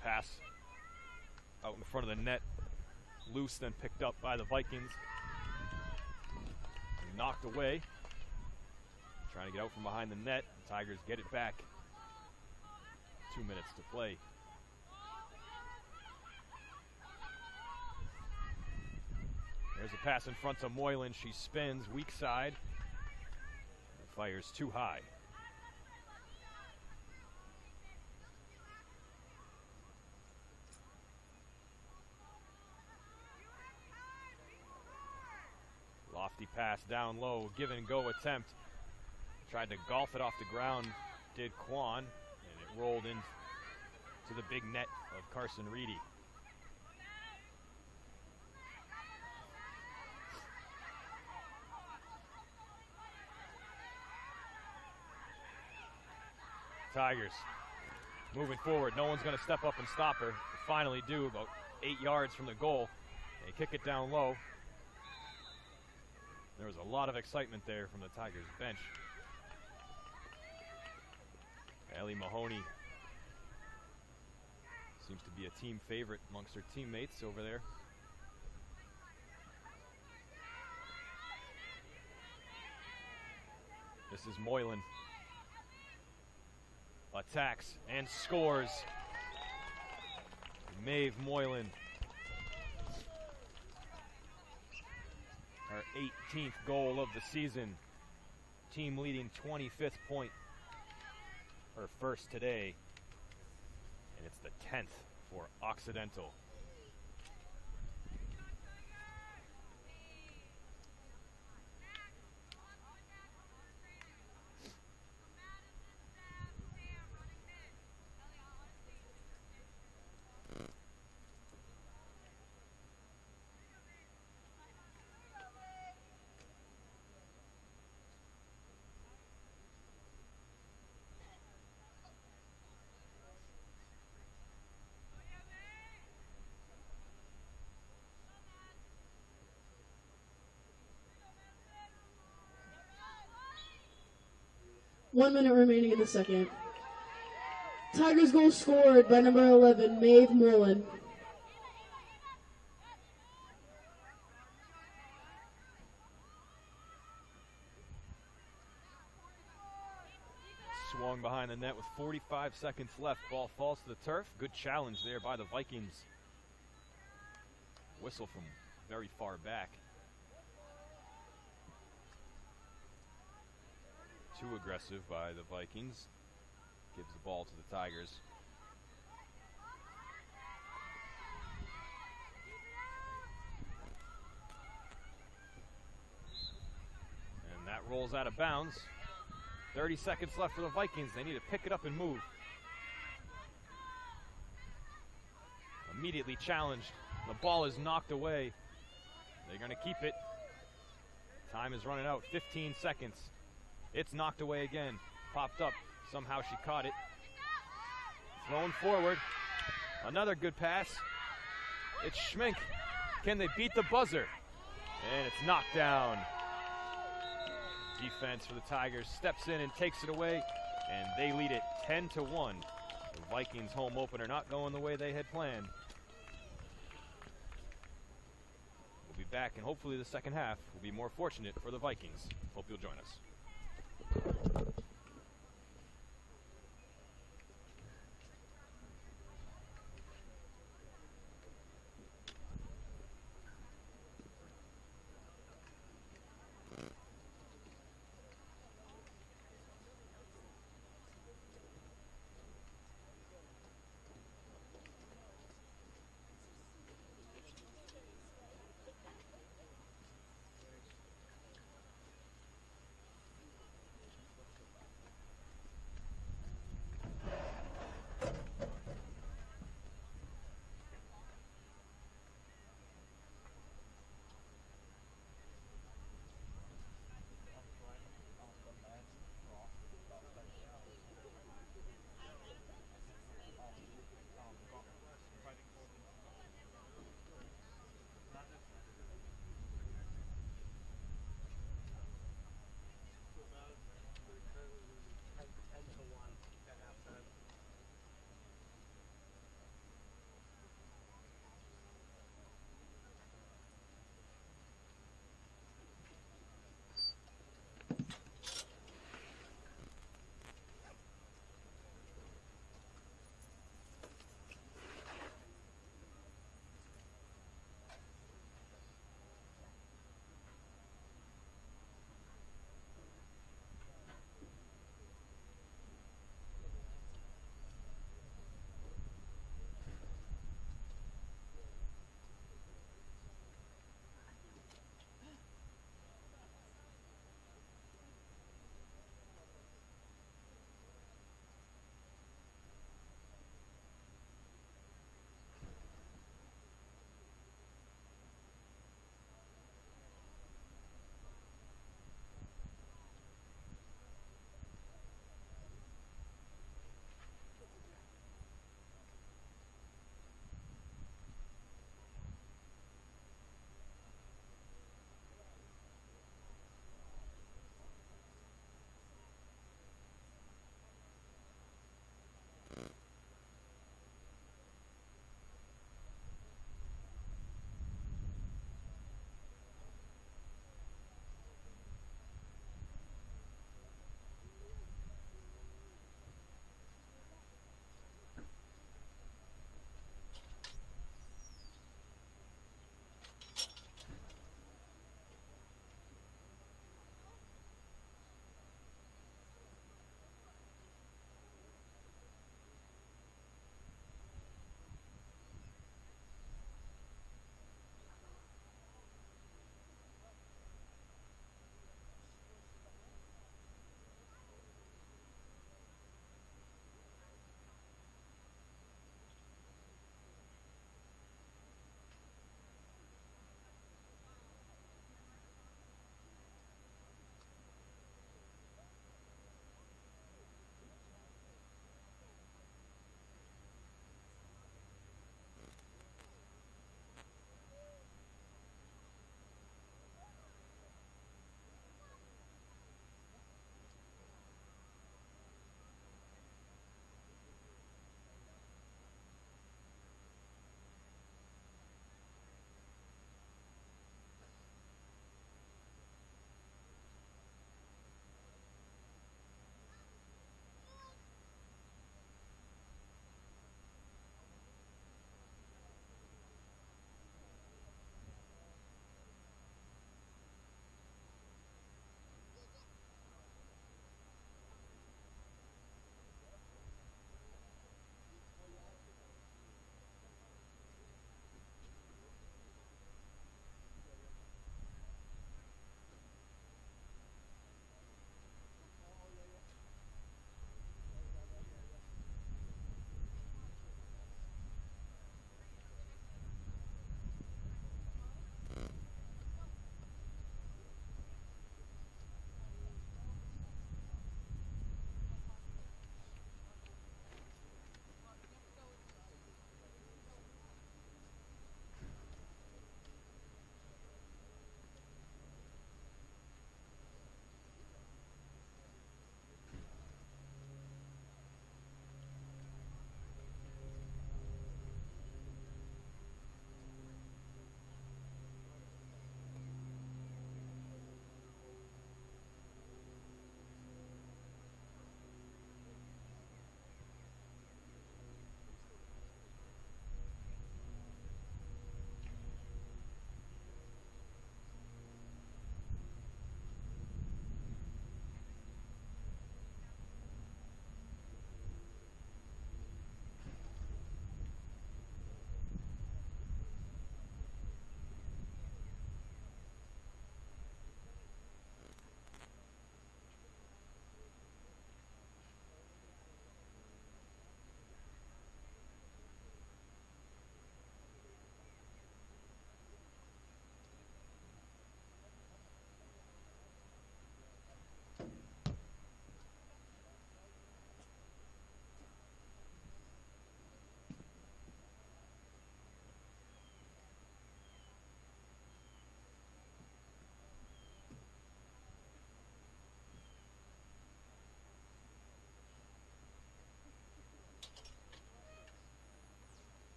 Pass out in front of the net. Loose, then picked up by the Vikings. Knocked away. Trying to get out from behind the net. The Tigers get it back. 2 minutes to play. a pass in front to Moylan. She spins, weak side. Fires too high. Lofty pass down low, give and go attempt. Tried to golf it off the ground, did Kwan, and it rolled into the big net of Carson Reedy. Tigers moving forward. No one's going to step up and stop her. They finally do, about 8 yards from the goal. They kick it down low. There was a lot of excitement there from the Tigers bench. Ellie Mahoney seems to be a team favorite amongst her teammates over there. This is Moylan. Attacks and scores. Maeve Moylan. Her 18th goal of the season. Team leading 25th point. Her first today. And it's the 10th for Occidental. One minute remaining in the second. Tigers goal scored by number 11, Maeve Moylan. Swung behind the net with 45 seconds left. Ball falls to the turf. Good challenge there by the Vikings. Whistle from very far back. Too aggressive by the Vikings. Gives the ball to the Tigers. And that rolls out of bounds. 30 seconds left for the Vikings. They need to pick it up and move. Immediately challenged. The ball is knocked away. They're going to keep it. Time is running out. 15 seconds. It's knocked away again. Popped up. Somehow she caught it. Thrown forward. Another good pass. It's Schmink. Can they beat the buzzer? And it's knocked down. Defense for the Tigers steps in and takes it away, and they lead it 10-1. The Vikings home opener not going the way they had planned. We'll be back, and hopefully the second half will be more fortunate for the Vikings. Hope you'll join us.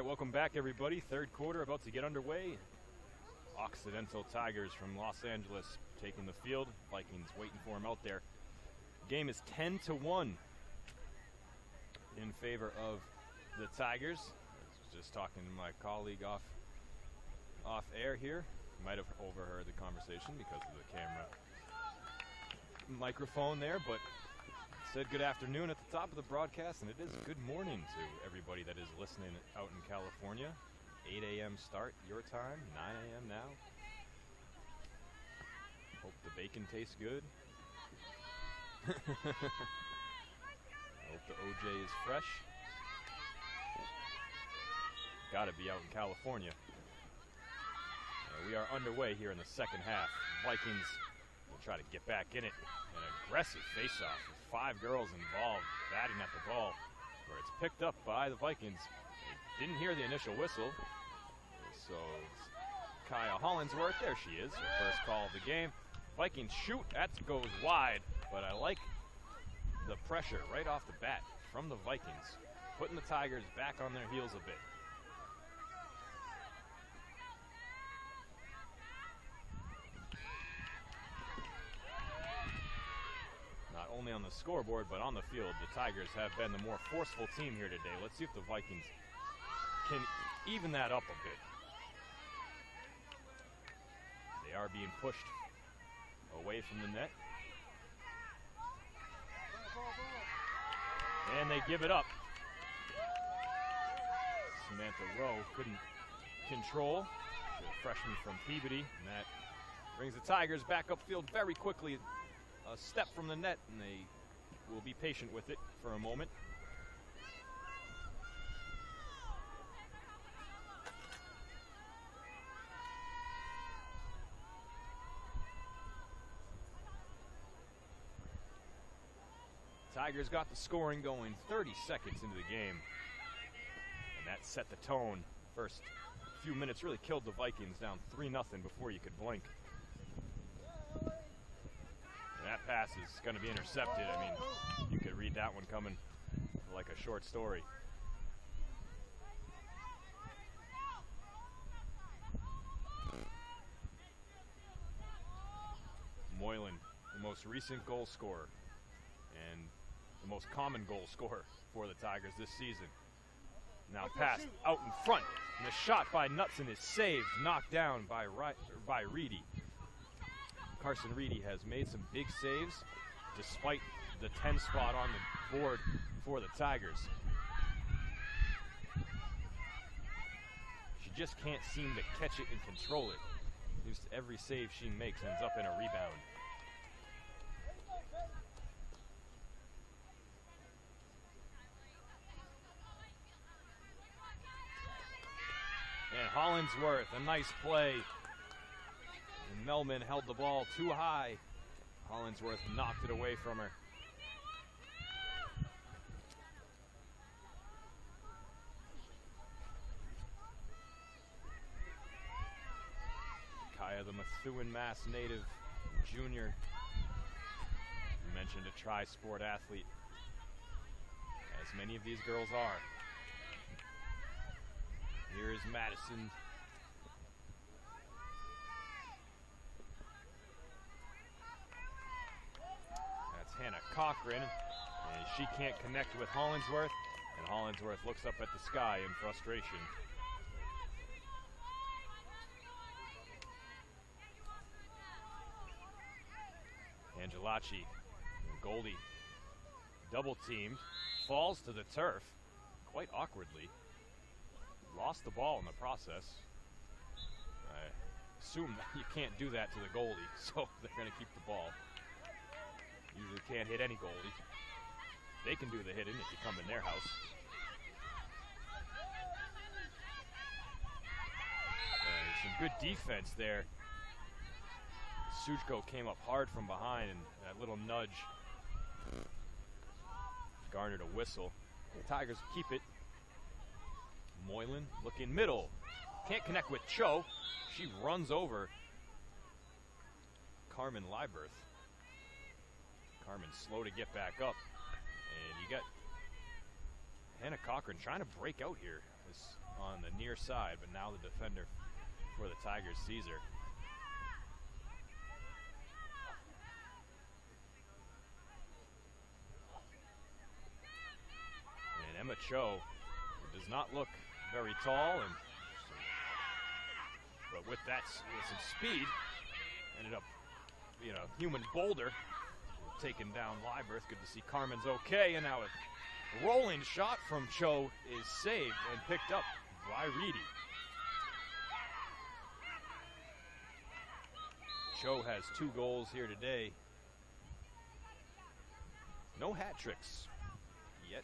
welcome back, everybody. Third quarter about to get underway. Occidental Tigers from Los Angeles taking the field. Vikings waiting for them out there. Game is 10-1 in favor of the Tigers. I was just talking to my colleague off air here. You might have overheard the conversation because of the camera microphone there, but said good afternoon at the top of the broadcast, and it is good morning to everybody that is listening out in California. 8 a.m. start your time, 9 a.m. now. Hope the bacon tastes good. Hope the OJ is fresh. Gotta be out in California. We are underway here in the second half. Vikings will try to get back in it. An aggressive face-off with 5 girls involved batting at the ball, where it's picked up by the Vikings. They didn't hear the initial whistle, so it's Kaya Hollingsworth. There she is, her first call of the game. Vikings shoot, that goes wide, but I like the pressure right off the bat from the Vikings, putting the Tigers back on their heels a bit. Not only on the scoreboard, but on the field, the Tigers have been the more forceful team here today. Let's see if the Vikings can even that up a bit. They are being pushed away from the net. And they give it up. Samantha Rowe couldn't control. The freshman from Peabody, and that brings the Tigers back upfield very quickly. A step from the net, and they will be patient with it for a moment. Tigers got the scoring going 30 seconds into the game, and that set the tone. First few minutes really killed the Vikings, down 3-0 before you could blink. That pass is going to be intercepted. I mean, you could read that one coming like a short story. Moylan, the most recent goal scorer and the most common goal scorer for the Tigers this season. Now passed out in front, and the shot by Knutson is saved, knocked down by Reedy. Carson Reedy has made some big saves despite the 10 spot on the board for the Tigers. She just can't seem to catch it and control it. Just every save she makes ends up in a rebound. And Hollingsworth, a nice play. And Melman held the ball too high. Hollingsworth knocked it away from her. Kaya, the Methuen, Mass native junior. You mentioned a tri-sport athlete, as many of these girls are. Here is Madison. That's Hannah Cochran, and she can't connect with Hollingsworth, and Hollingsworth looks up at the sky in frustration. Angelacci, Goldie, double teamed, falls to the turf quite awkwardly. Lost the ball in the process. I assume that you can't do that to the goalie, so they're going to keep the ball. Usually can't hit any goalie. They can do the hitting if you come in their house. Some good defense there. Sujko came up hard from behind, and that little nudge garnered a whistle. The Tigers keep it. Moylan looking middle. Can't connect with Cho. She runs over Carmen Lieberth. Carmen slow to get back up. And you got Hannah Cochran trying to break out here. is on the near side, but now the defender for the Tigers, Caesar. And Emma Cho, who does not look very tall, but with some speed, ended up being a human boulder, taken down Liebert. Good to see Carmen's okay, and now a rolling shot from Cho is saved and picked up by Reedy. Cho has 2 goals here today. No hat tricks yet.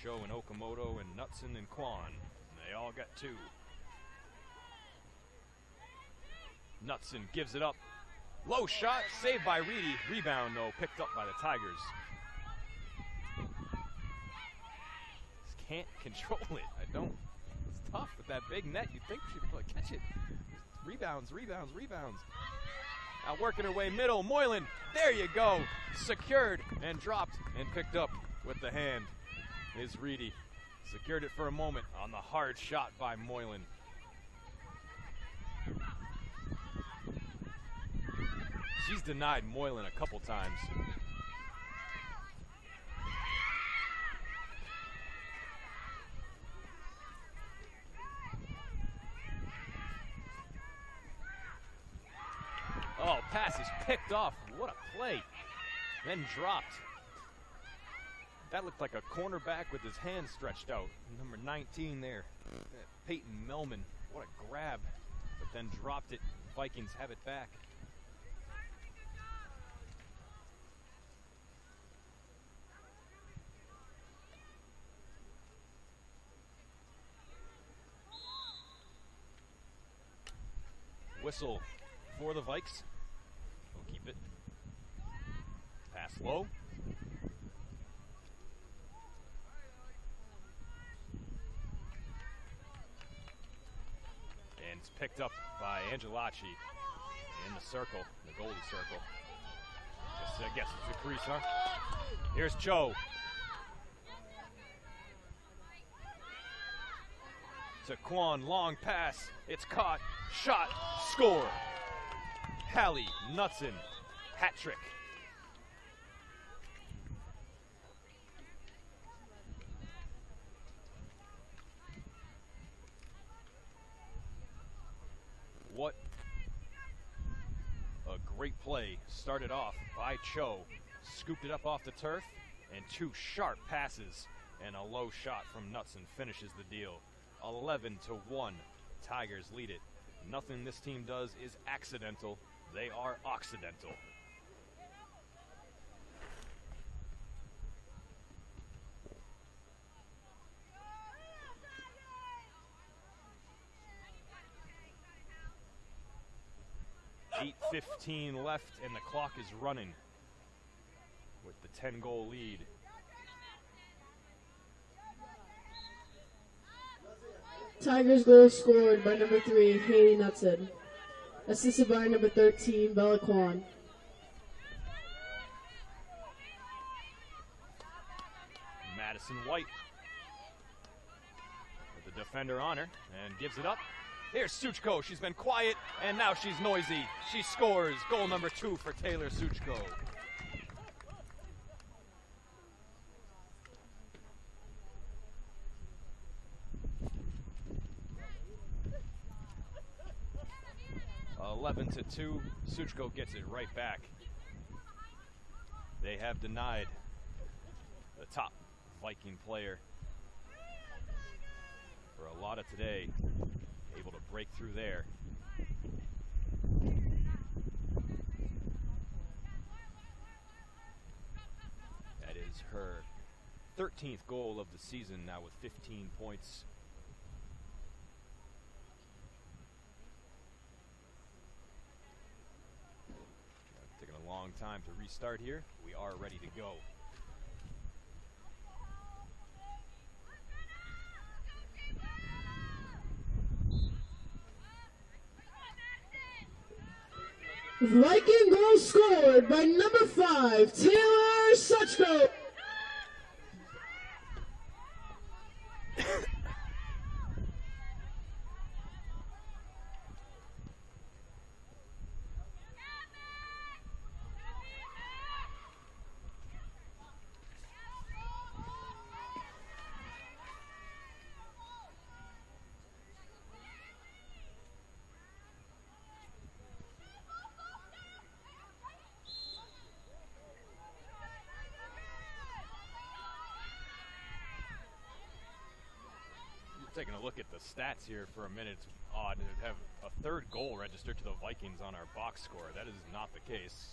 Cho and Okamoto and Knutson and Kwan, they all got 2. Knutson gives it up. Low shot, saved by Reedy. Rebound, though, picked up by the Tigers. Just can't control it. It's tough with that big net. You'd think she'd be able to catch it. Rebounds. Now working her way middle. Moylan, there you go. Secured and dropped and picked up with the hand is Reedy. Secured it for a moment on the hard shot by Moylan. She's denied Moylan a couple times. Oh, pass is picked off. What a play. Then dropped. That looked like a cornerback with his hand stretched out. Number 19 there, Peyton Melman. What a grab. But then dropped it. Vikings have it back. Whistle for the Vikes. We'll keep it. Pass low. And it's picked up by Angelacci in the circle, the goalie circle. I guess it's the crease, huh? Here's Cho. To Kwan, long pass. It's caught, shot, score. Hallie Knutson, hat trick. What a great play. Started off by Cho, scooped it up off the turf, and 2 sharp passes and a low shot from Knutson finishes the deal. 11-1, Tigers lead it. Nothing this team does is accidental. They are Occidental. .15 left and the clock is running with the 10-goal lead. Tigers goal scored by number 3, Haley Knutson. Assisted by number 13, Bella Kwan. Madison White with the defender on her and gives it up. Here's Suchko. She's been quiet and now she's noisy. She scores. Goal number 2 for Taylor Suchko. (11-2). Suchko gets it right back. They have denied the top Viking player for a lot of today. Able to break through there. That is her 13th goal of the season, now with 15 points. Taking a long time to restart here. We are ready to go. Viking goal scored by number 5, Taylor Suchko. look at the stats here for a minute. It's odd to have a third goal registered to the Vikings on our box score. That is not the case.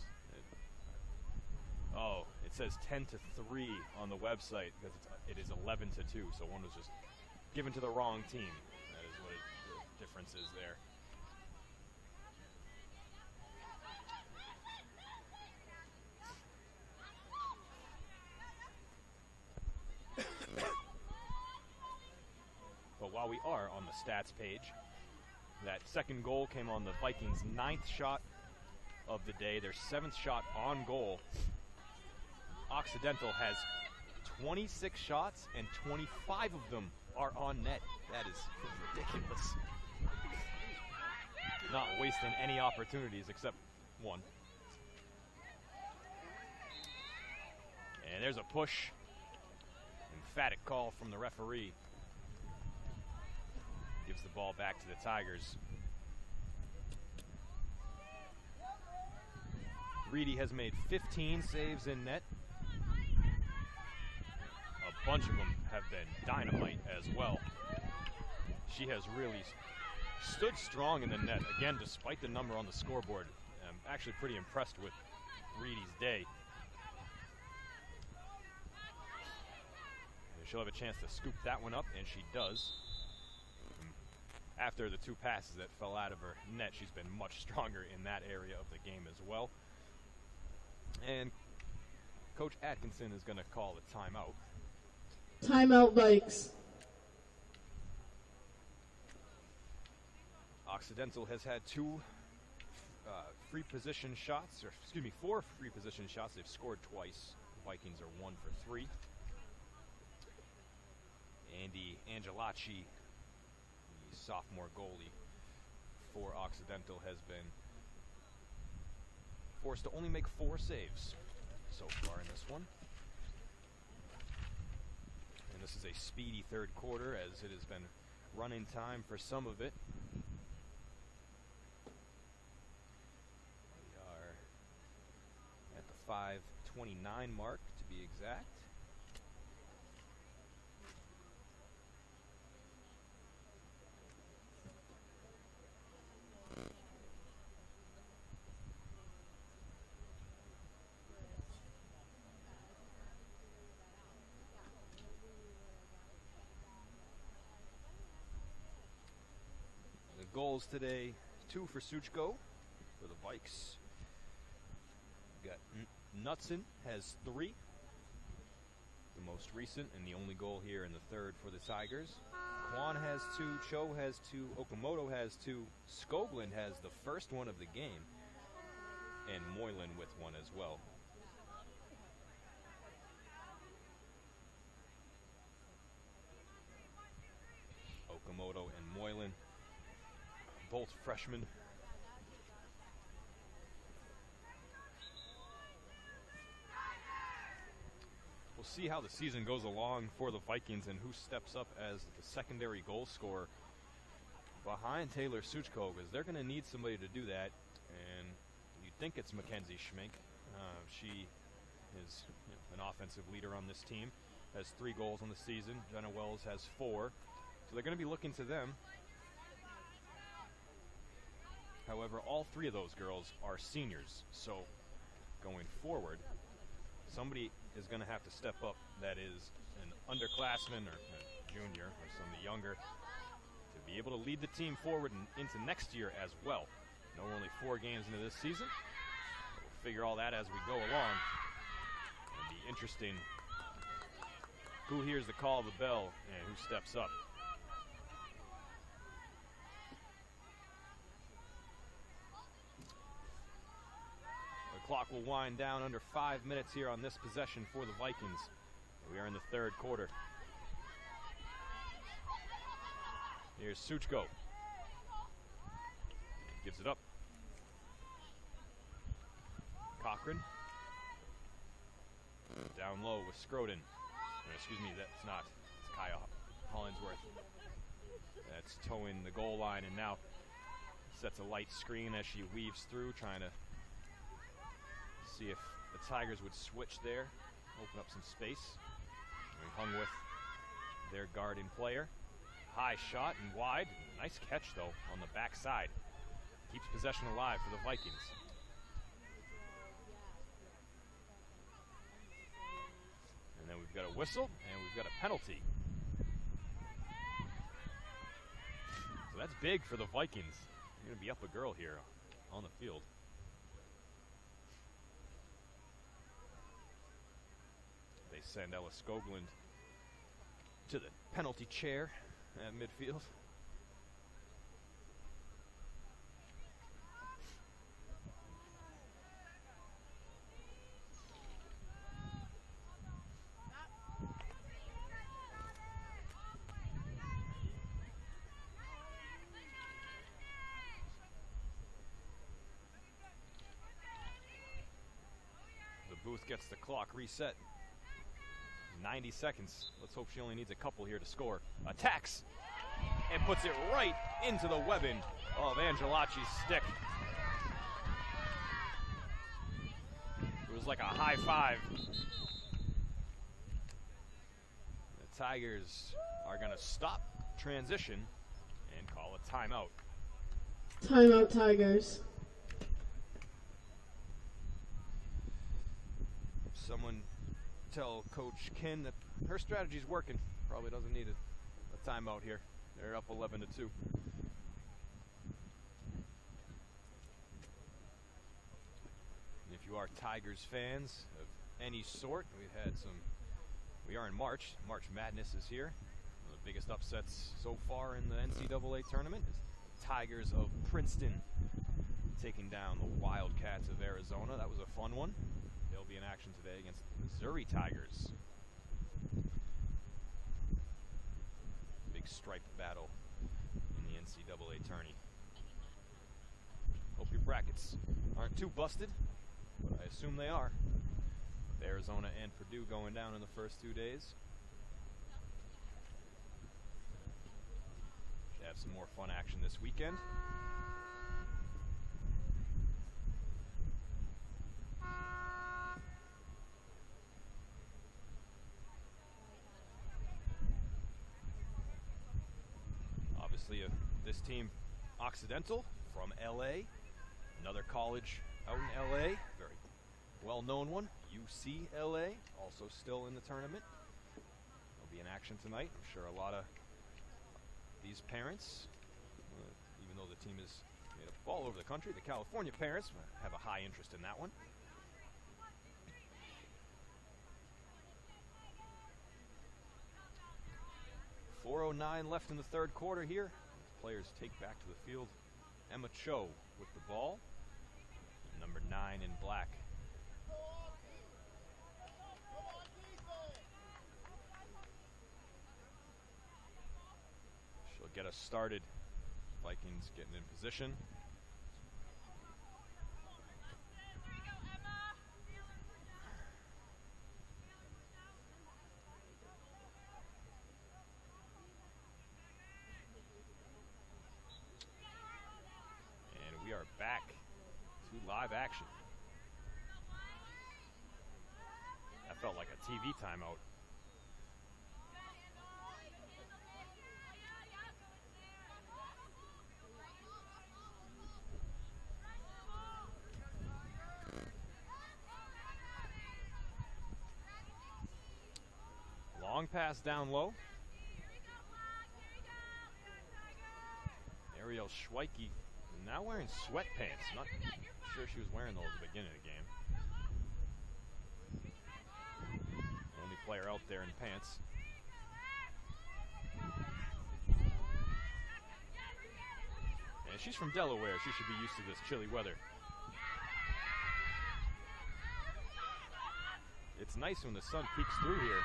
It says 10-3 on the website because it is 11-2, so one was just given to the wrong team. That is what the difference is there. But while we are on the stats page, that second goal came on the Vikings' 9th shot of the day, their 7th shot on goal. Occidental has 26 shots and 25 of them are on net. That is ridiculous. Not wasting any opportunities except one. And there's a push. Emphatic call from the referee. Gives the ball back to the Tigers. Reedy has made 15 saves in net. A bunch of them have been dynamite as well. She has really stood strong in the net, again, despite the number on the scoreboard. I'm actually pretty impressed with Reedy's day. And she'll have a chance to scoop that one up, and she does. After the two passes that fell out of her net, she's been much stronger in that area of the game as well. And Coach Atkinson is going to call a timeout. Timeout, Vikes. Occidental has had four free position shots. They've scored twice. The Vikings are 1 for 3. Andy Angelacci, the sophomore goalie for Occidental, has been forced to only make 4 saves so far in this one. And this is a speedy third quarter, as it has been running time for some of it. We are at the 5:29 mark, to be exact. Goals today, 2 for Suchko for the Vikes. We got Knutson has 3, the most recent and the only goal here in the third for the Tigers. Kwan has 2, Cho has 2, Okamoto has 2, Skoglund has the first one of the game, and Moylan with 1 as well. Okamoto and Moylan, both freshmen. We'll see how the season goes along for the Vikings and who steps up as the secondary goal scorer behind Taylor Suchko, because they're going to need somebody to do that. And you'd think it's Mackenzie Schmink. She is an offensive leader on this team, has 3 goals on the season. Jenna Wells has 4. So they're going to be looking to them. However, all 3 of those girls are seniors, so going forward, somebody is going to have to step up that is an underclassman or a junior or somebody younger to be able to lead the team forward and into next year as well. No, we're only 4 games into this season. We'll figure all that as we go along. It'll be interesting who hears the call of the bell and who steps up. Clock will wind down under 5 minutes here on this possession for the Vikings. We are in the third quarter. Here's Suchko. Gives it up. Cochran. Down low with Scroden. Excuse me, that's not. It's Kaya Hollingsworth. That's towing the goal line and now sets a light screen as she weaves through, trying to see if the Tigers would switch there, open up some space. We hung with their guarding player. high shot and wide. Nice catch, though, on the backside. Keeps possession alive for the Vikings. And then we've got a whistle, and we've got a penalty. So that's big for the Vikings. They're going to be up a girl here on the field. They send Ella Skoglund to the penalty chair at midfield. The booth gets the clock reset. 90 seconds. Let's hope she only needs a couple here to score. Attacks and puts it right into the webbing of Angelacci's stick. It was like a high five. The Tigers are going to stop transition and call a timeout. Timeout, Tigers. Someone tell Coach Kin that her strategy's working. Probably doesn't need a timeout here. They're up 11-2. If you are Tigers fans of any sort, we are in March. March Madness is here. One of the biggest upsets so far in the NCAA tournament is the Tigers of Princeton taking down the Wildcats of Arizona. That was a fun one. They'll be in action today against the Missouri Tigers. Big stripe battle in the NCAA tourney. Hope your brackets aren't too busted, but I assume they are. With Arizona and Purdue going down in the first 2 days. Should have some more fun action this weekend. This team, Occidental, from LA, another college out in LA, very well-known one, UCLA, also still in the tournament. They'll be in action tonight. I'm sure a lot of these parents, even though the team is made up all over the country, the California parents have a high interest in that one. .409 left in the third quarter here. Players take back to the field. Emma Cho with the ball. Number 9 in black. She'll get us started. Vikings getting in position. Back to live action. That felt like a TV timeout. Long pass down low. Ariel Schweike now wearing sweatpants. Not sure she was wearing those at the beginning of the game. Only player out there in pants. And she's from Delaware. She should be used to this chilly weather. It's nice when the sun peeks through here.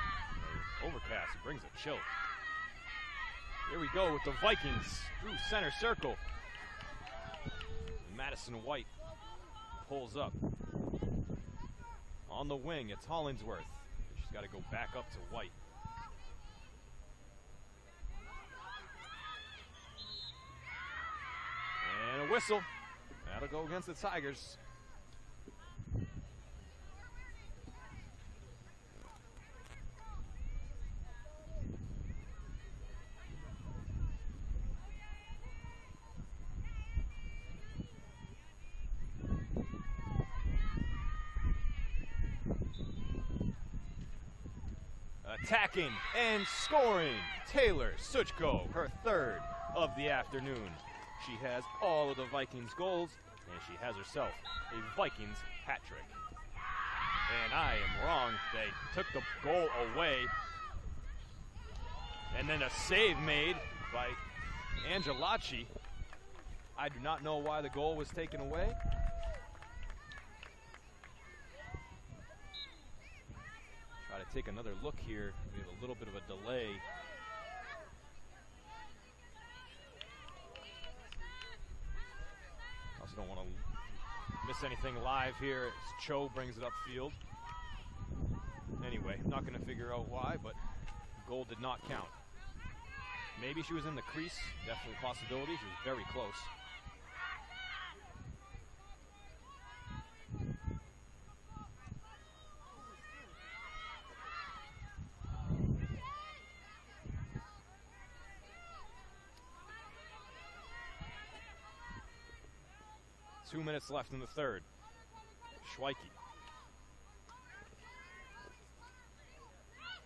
Overcast, it brings a chill. Here we go with the Vikings through center circle. Madison White pulls up. On the wing, it's Hollingsworth. She's got to go back up to White. And a whistle. That'll go against the Tigers. Attacking and scoring, Taylor Suchko, her third of the afternoon. She has all of the Vikings goals, and she has herself a Vikings hat trick. And I am wrong. They took the goal away. And then a save made by Angelacci. I do not know why the goal was taken away. Try to take another look here. We have a little bit of a delay. Also don't want to miss anything live here as Cho brings it upfield. Anyway, not going to figure out why, but goal did not count. Maybe she was in the crease. Definitely a possibility. She was very close. Two minutes left in the third. Schweike.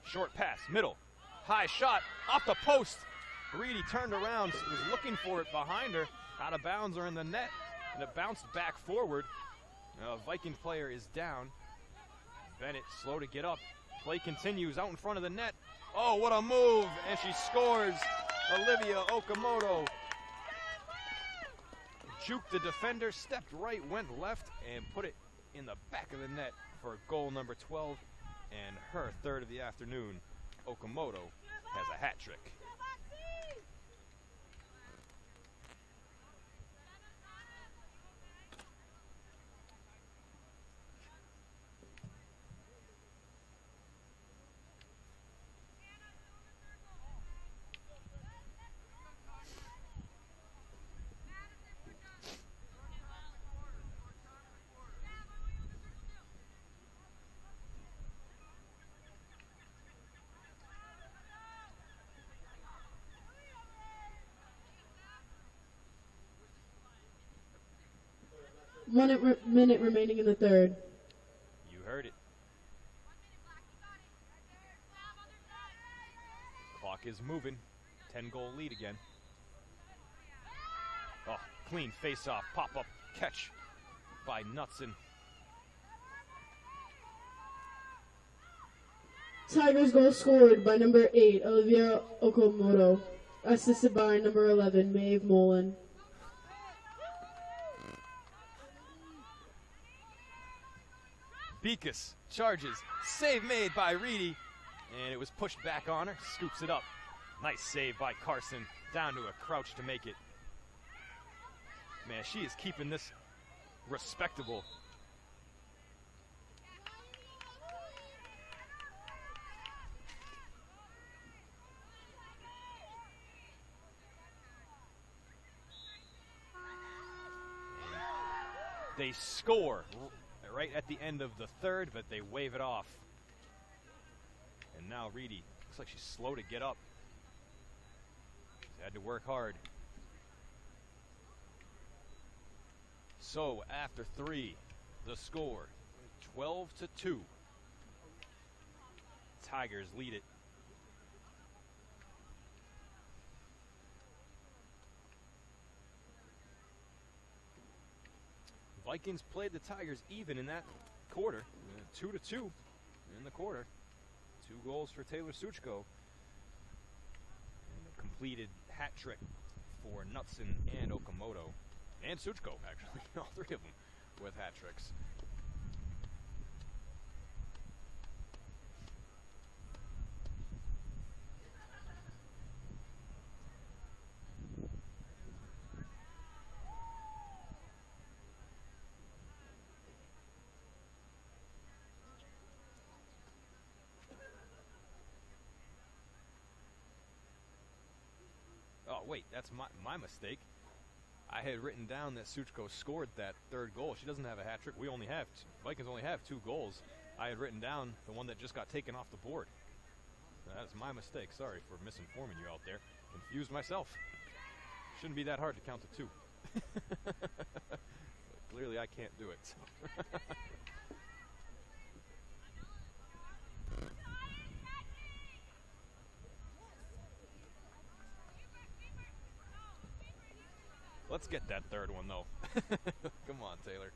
Short pass, middle. High shot, off the post. Reedy turned around, was looking for it behind her. Out of bounds or in the net, and it bounced back forward. Now, a Viking player is down. Bennett slow to get up. Play continues out in front of the net. Oh, what a move! And she scores. Olivia Okamoto juked the defender, stepped right, went left, and put it in the back of the net for goal number 12 and her third of the afternoon. Okamoto has a hat trick. Minute remaining in the third. You heard it. Clock is moving. 10-goal lead again. Oh, clean face-off, pop-up catch by Knutson. Tigers goal scored by number 8, Olivia Okamoto, assisted by number 11, Maeve Mullen. Bekus charges, save made by Reedy, and it was pushed back on her, scoops it up. Nice save by Carson, down to a crouch to make it. Man, she is keeping this respectable. They score right at the end of the third, but they wave it off. And now Reedy, looks like she's slow to get up. She's had to work hard. So after 3, the score, 12-2. Tigers lead it. Vikings played the Tigers even in that quarter, 2-2 in the quarter. 2 goals for Taylor Suchko. And a completed hat trick for Knutson and Okamoto. And Suchko, actually. All 3 of them with hat tricks. Oh, wait, that's my mistake. I had written down that Suchko scored that 3rd goal. She doesn't have a hat trick. Vikings only have 2 goals. I had written down the one that just got taken off the board. That's my mistake. Sorry for misinforming you out there. Confused myself. Shouldn't be that hard to count to 2. But clearly I can't do it. So. Let's get that third one, though. Come on, Taylor.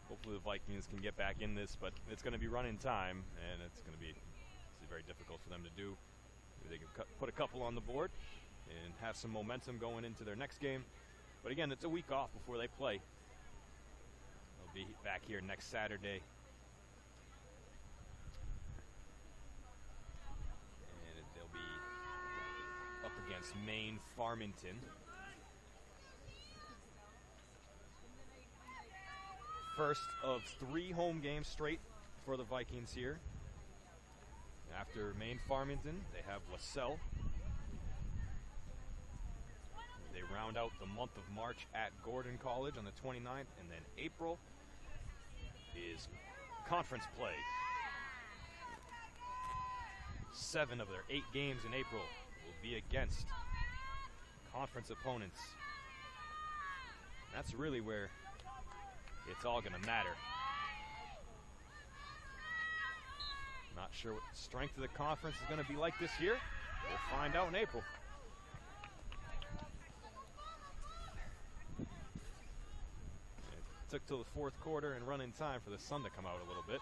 Hopefully the Vikings can get back in this, but it's going to be running time, and it's going to be very difficult for them to do. They can put a couple on the board and have some momentum going into their next game. But again, it's a week off before they play. They'll be back here next Saturday. And they'll be up against Maine Farmington. First of 3 home games straight for the Vikings here. After Maine Farmington, they have LaSalle. They round out the month of March at Gordon College on the 29th, and then April is conference play. 7 of their 8 games in April will be against conference opponents. That's really where it's all going to matter. Not sure what the strength of the conference is going to be like this year. We'll find out in April. It took till the 4th quarter and running time for the sun to come out a little bit.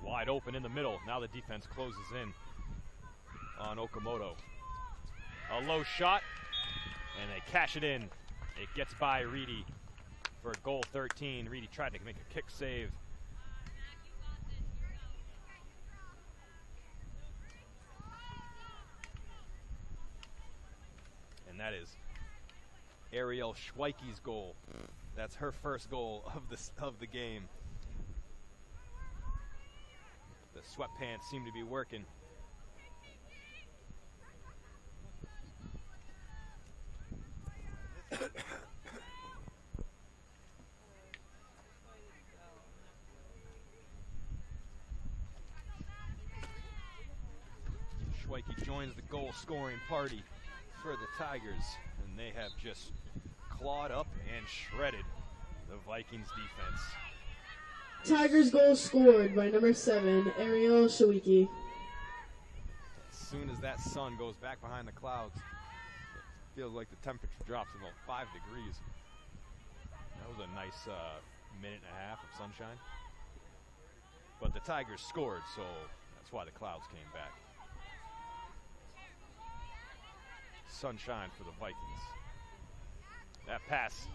Wide open in the middle. Now the defense closes in on Okamoto. A low shot, and they cash it in. It gets by Reedy for goal 13. Reedy tried to make a kick save. And that is Ariel Schweike's goal. That's her first goal of the game. The sweatpants seem to be working. Schweike joins the goal-scoring party for the Tigers, and they have just clawed up and shredded the Vikings defense. Tigers goal scored by number 7, Ariel Schweike. As soon as that sun goes back behind the clouds, it feels like the temperature drops about 5 degrees. That was a nice minute and a half of sunshine. But the Tigers scored, so that's why the clouds came back. Sunshine for the Vikings. That pass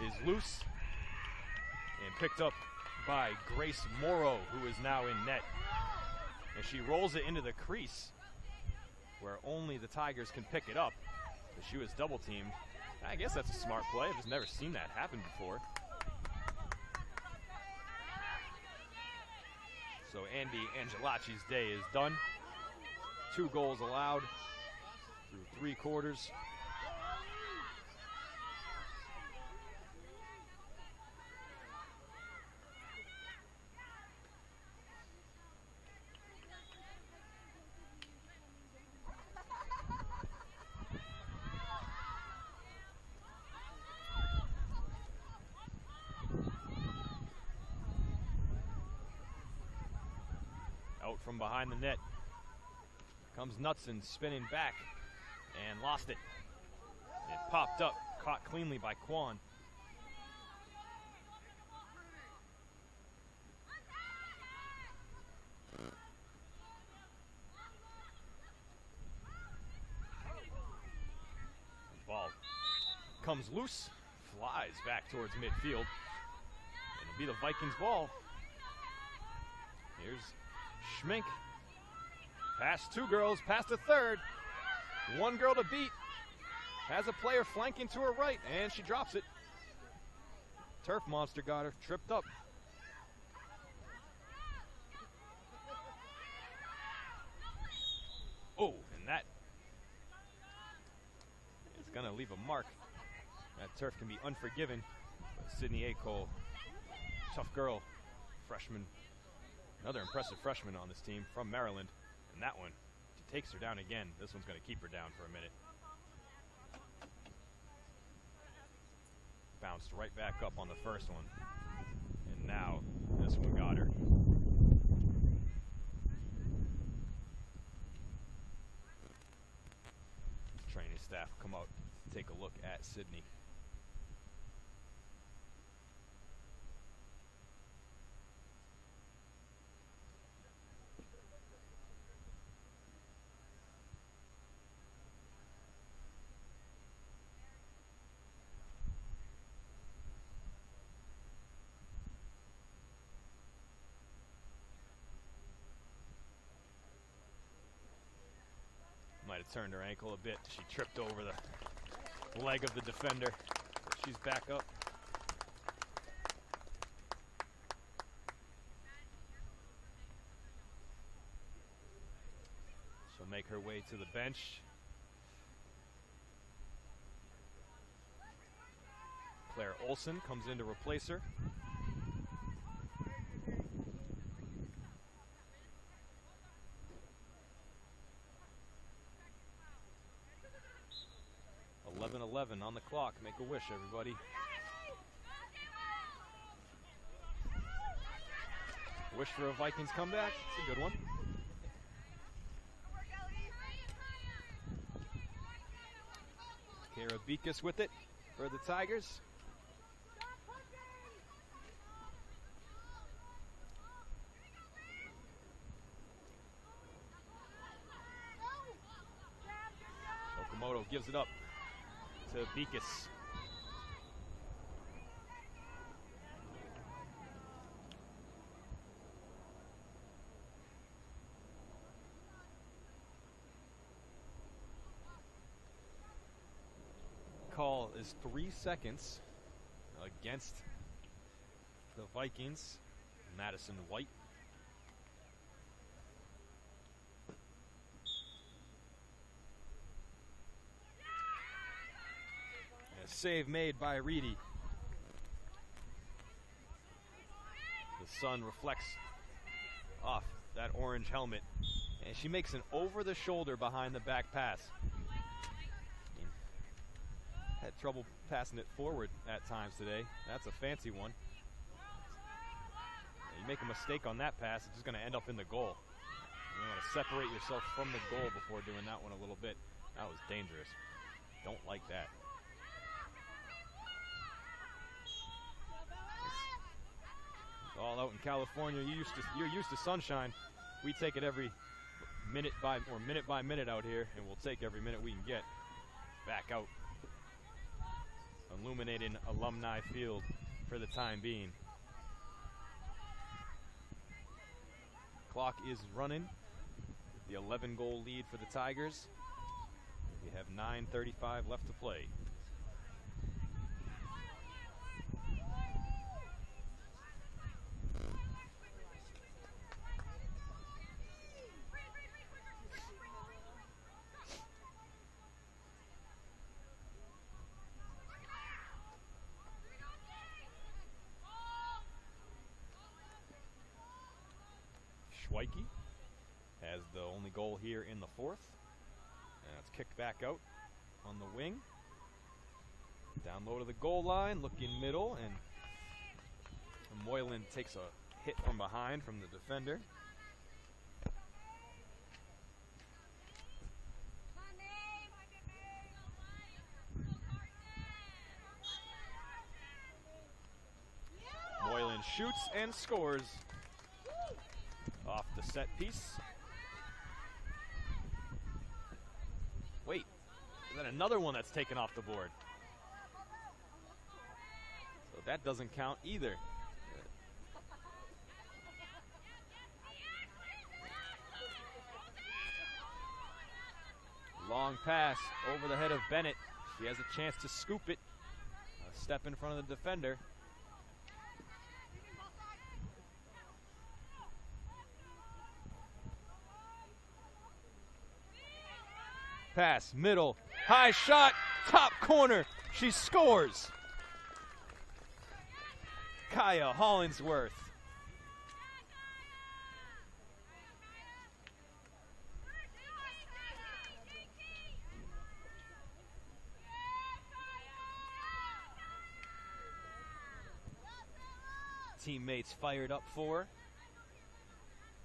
is loose and picked up by Grace Morrow, who is now in net. And she rolls it into the crease where only the Tigers can pick it up. But she was double teamed. I guess that's a smart play. I've just never seen that happen before. So Andy Angelacci's day is done. 2 goals allowed through 3 quarters. Out from behind the net comes Knutson, spinning back and lost it. It popped up, caught cleanly by Quan. The ball comes loose, flies back towards midfield, and it'll be the Vikings' ball. Here's Schmink. Past 2 girls, past a third. 1 girl to beat. Has a player flanking to her right, and she drops it. Turf monster got her tripped up. Oh, and that is going to leave a mark. That turf can be unforgiving. But Sydney Acole, tough girl, freshman. Another impressive freshman on this team from Maryland. And that one, she takes her down again. This one's going to keep her down for a minute. bounced right back up on the first one. And now this one got her. Training staff come out, take a look at Sydney. Might have turned her ankle a bit. She tripped over the leg of the defender. But she's back up. She'll make her way to the bench. Claire Olson comes in to replace her. On the clock. Make a wish, everybody. Wish for a Vikings comeback. It's a good one. Kara Bekus with it for the Tigers. Okamoto gives it up to Bekus. Call is 3 seconds against the Vikings. Madison White. Save made by Reedy. The sun reflects off that orange helmet, and she makes an over-the-shoulder behind the back pass. Had trouble passing it forward at times today. That's a fancy one. You make a mistake on that pass, it's just going to end up in the goal. You want to separate yourself from the goal before doing that one a little bit. That was dangerous. Don't like that. All out in California, you're used to sunshine. We take it every minute by minute out here, and we'll take every minute we can get. Back out, illuminating Alumni Field for the time being. Clock is running. The 11-goal lead for the Tigers. We have 9:35 left to play. Schweike has the only goal here in the fourth. And it's kicked back out on the wing. Down low to the goal line, looking middle, and Moylan takes a hit from behind from the defender. Moylan shoots and scores off the set piece. Wait, and then another one that's taken off the board. So that doesn't count either. Long pass over the head of Bennett. She has a chance to scoop it. A step in front of the defender. Pass, middle, high shot, top corner. She scores. Kaya Hollingsworth. teammates fired up for.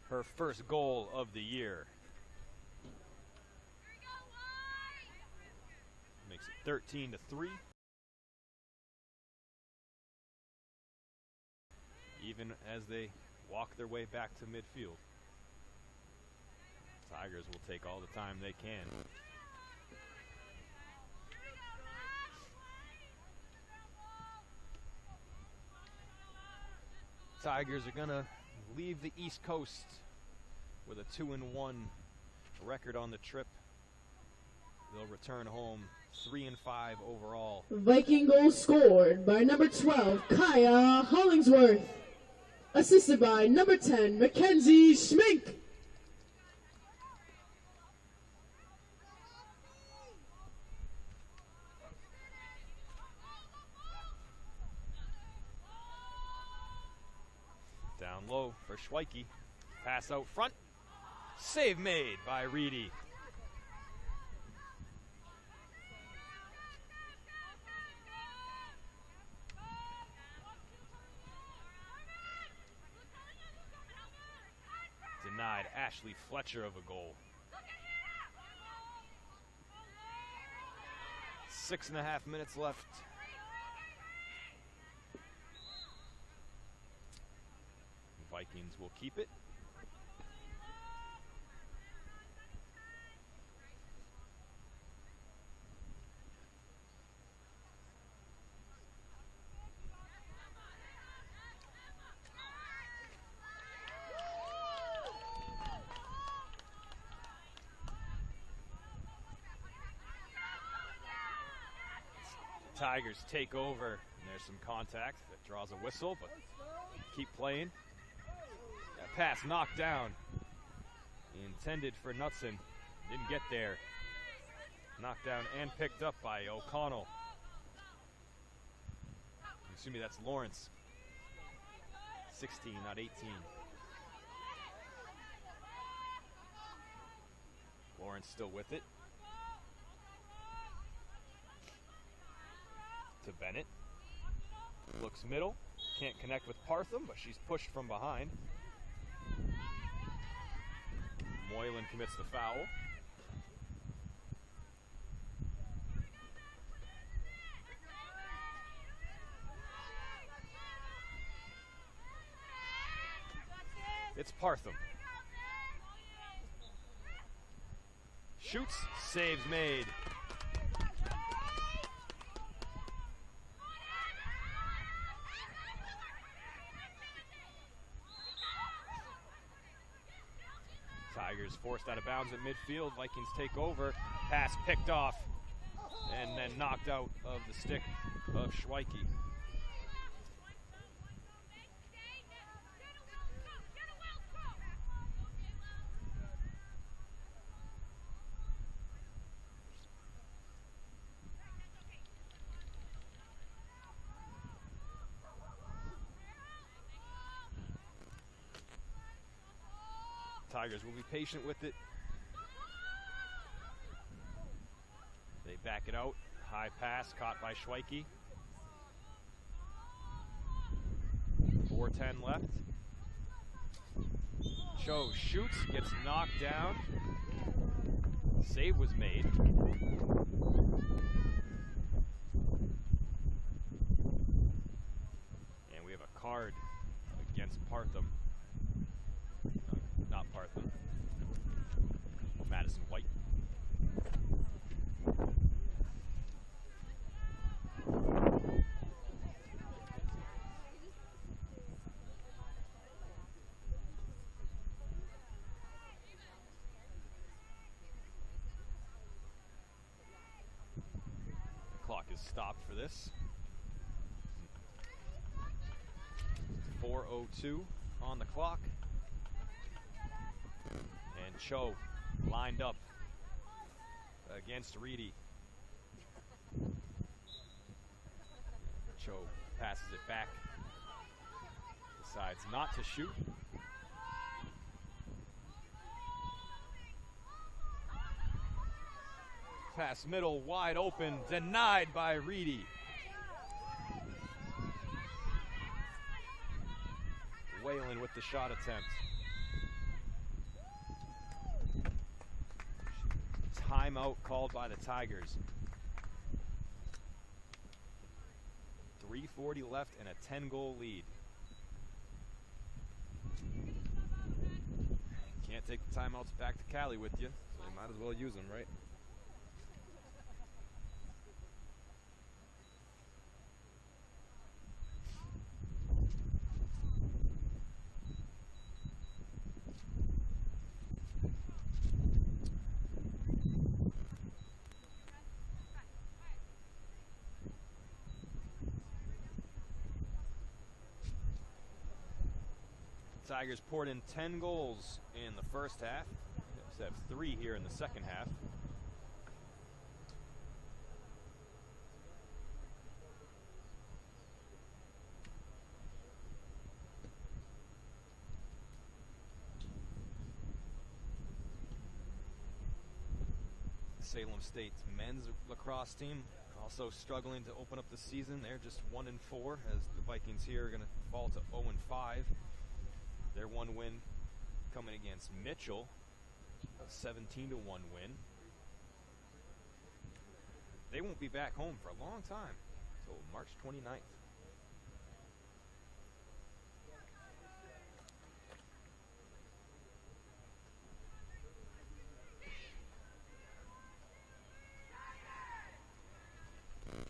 Her first goal of the year. Makes it 13-3. Even as they walk their way back to midfield. Tigers will take all the time they can. Tigers are gonna leave the East Coast with a 2-1 record on the trip. They'll return home 3-5 overall. Viking goal scored by number 12, Kaya Hollingsworth. Assisted by number 10, Mackenzie Schmink. Down low for Schweike. Pass out front. Save made by Reedy. Denied Ashley Fletcher of a goal. 6.5 minutes left. Vikings will keep it. Tigers take over, and there's some contact that draws a whistle, but keep playing. That pass knocked down. Intended for Knutson. Didn't get there. Knocked down and picked up by O'Connell. Excuse me, that's Lawrence. 16, not 18. Lawrence still with it. To Bennett. Looks middle. Can't connect with Partham, but she's pushed from behind. Moylan commits the foul. It's Partham. Shoots, saves made. Tigers forced out of bounds at midfield. Vikings take over. Pass picked off and then knocked out of the stick of Schweike. Tigers will be patient with it. They back it out. High pass caught by Schweike. 4:10 left. Cho shoots, gets knocked down. Save was made. And we have a card against Partham. Not Partham. Madison White. The clock is stopped for this. 4:02 on the clock. And Cho lined up against Reedy. Cho passes it back. Decides not to shoot. Pass middle, wide open, denied by Reedy. with the shot attempt. Timeout called by the Tigers. 3:40 left and a 10-goal lead. Can't take the timeouts back to Cali with you, so you might as well use them, right? Tigers poured in 10 goals in the first half. They have 3 here in the second half. Salem State's men's lacrosse team also struggling to open up the season. They're just 1-4, as the Vikings here are going to fall to 0-5. Their one win coming against Mitchell, a 17-1 win. They won't be back home for a long time, until March 29th.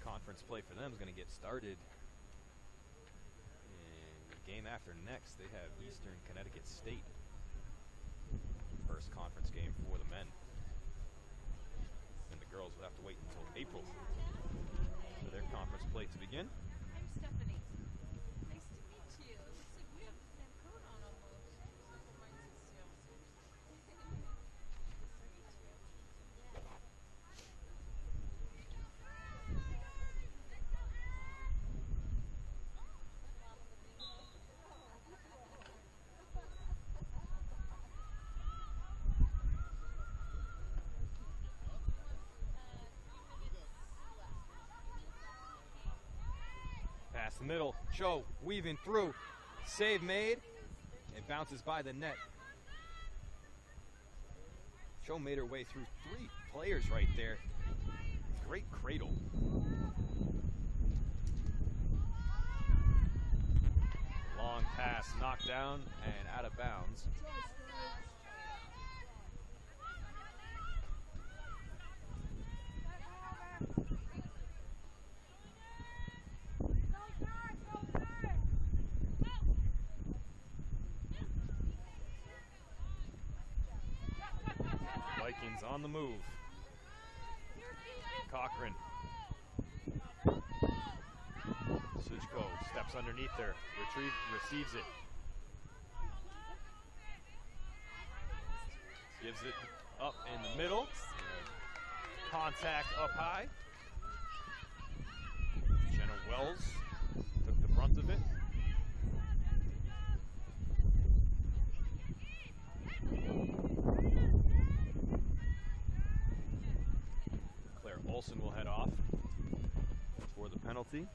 Conference play for them is going to get started. Game after next, they have Eastern Connecticut State. First conference game for the men. And the girls will have to wait until April for their conference play to begin. I'm Stephanie. Nice to meet you. It looks like we have the same coat on almost. Except for mine says Salem. Nice to meet you. Pass the middle, Cho weaving through, save made, it bounces by the net. Cho made her way through 3 players right there. Great cradle. Long pass knocked down and out of bounds. Vikings on the move. Cochran. Sujko steps underneath her, receives it. Gives it up in the middle. Contact up high. Jenna Wells took the brunt of it. Olsen will head off for the penalty.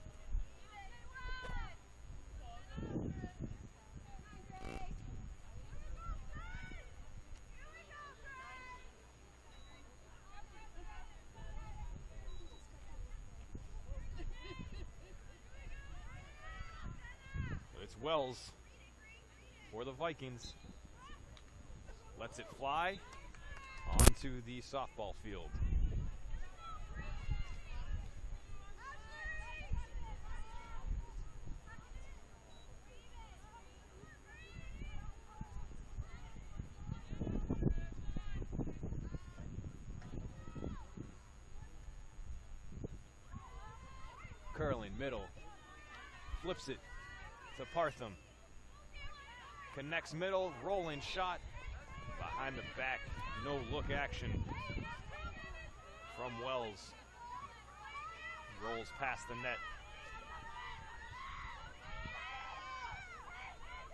It's Wells for the Vikings. Lets it fly onto the softball field. Curling middle, flips it to Partham. Connects middle, rolling shot behind the back, no look action from Wells. Rolls past the net.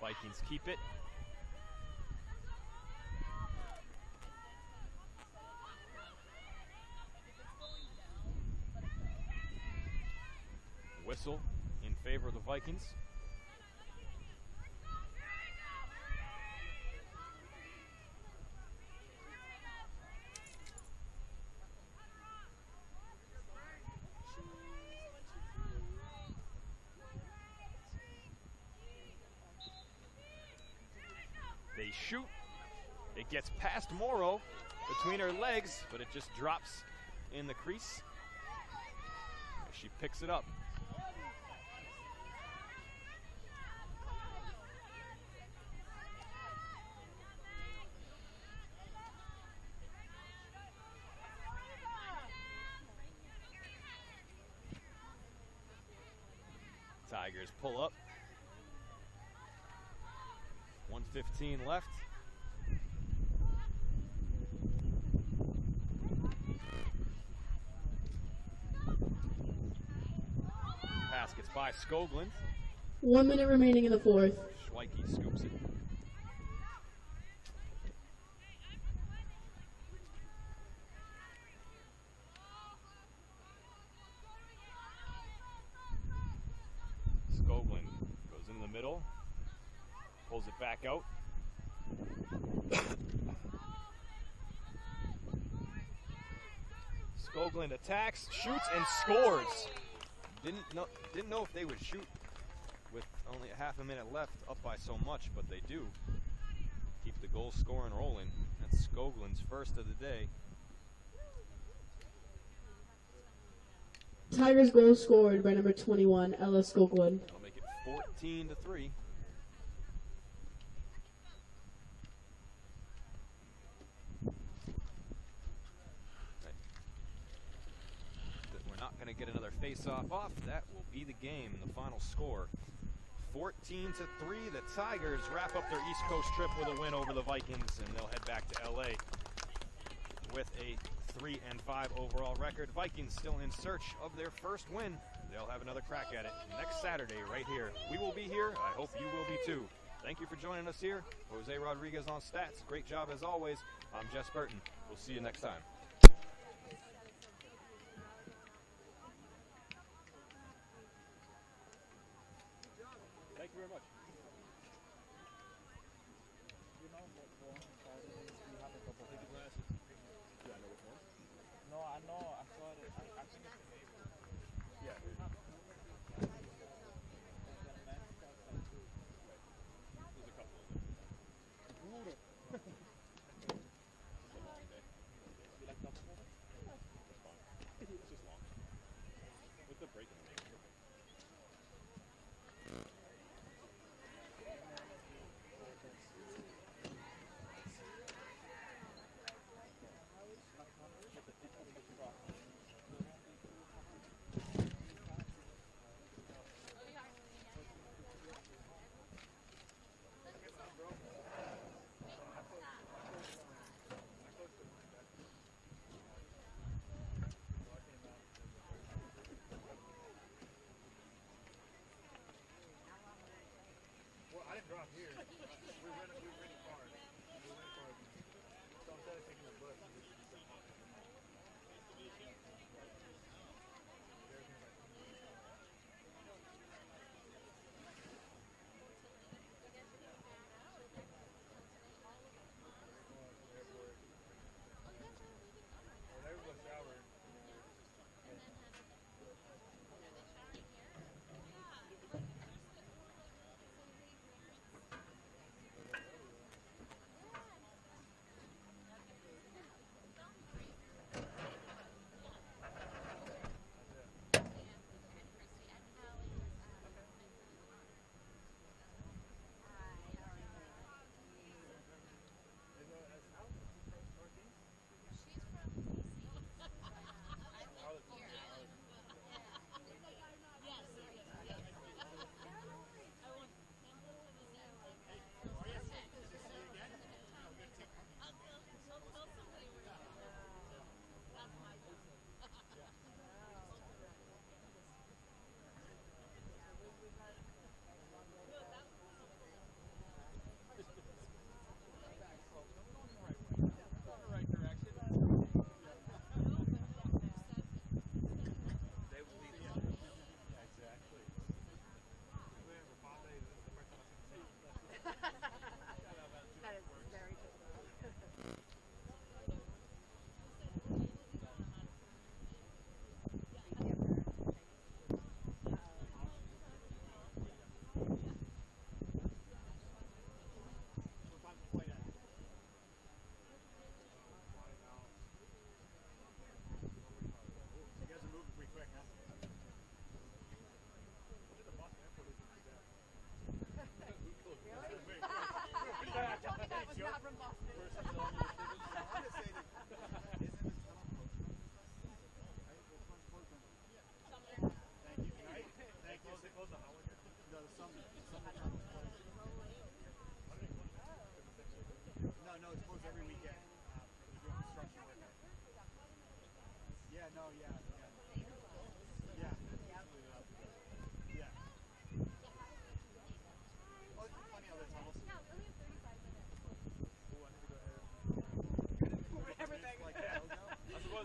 Vikings keep it. Whistle in favor of the Vikings. shoot. It gets past Morrow between her legs, but it just drops in the crease. She picks it up. Tigers pull up. 1:15 left. Pass gets by Skoglund. 1 minute remaining in the fourth. Schweike scoops it. Skoglund goes into the middle, pulls it back out. Skoglund attacks, shoots, and scores. Didn't know if they would shoot with only a half a minute left, up by so much, but they do. Keep the goal scoring rolling. That's Skoglund's first of the day. Tigers goal scored by number 21, Ella Skoglund. That'll make it 14-3. We're not going to get another face-off off. That will be the game. The final score, 14-3. The Tigers wrap up their East Coast trip with a win over the Vikings, and they'll head back to LA with a 3-5 overall record. Vikings still in search of their first win. They'll have another crack at it next Saturday right here. We will be here. I hope you will be too. Thank you for joining us here. Jose Rodriguez on stats. Great job as always. I'm Jess Burton. We'll see you next time. Thank you very much. No, I know. I saw it. I think it's the neighbor. Yeah. There's a couple of them. Brutal. It's a long day. You like double water? It's fine. It's just long. With the break in the day.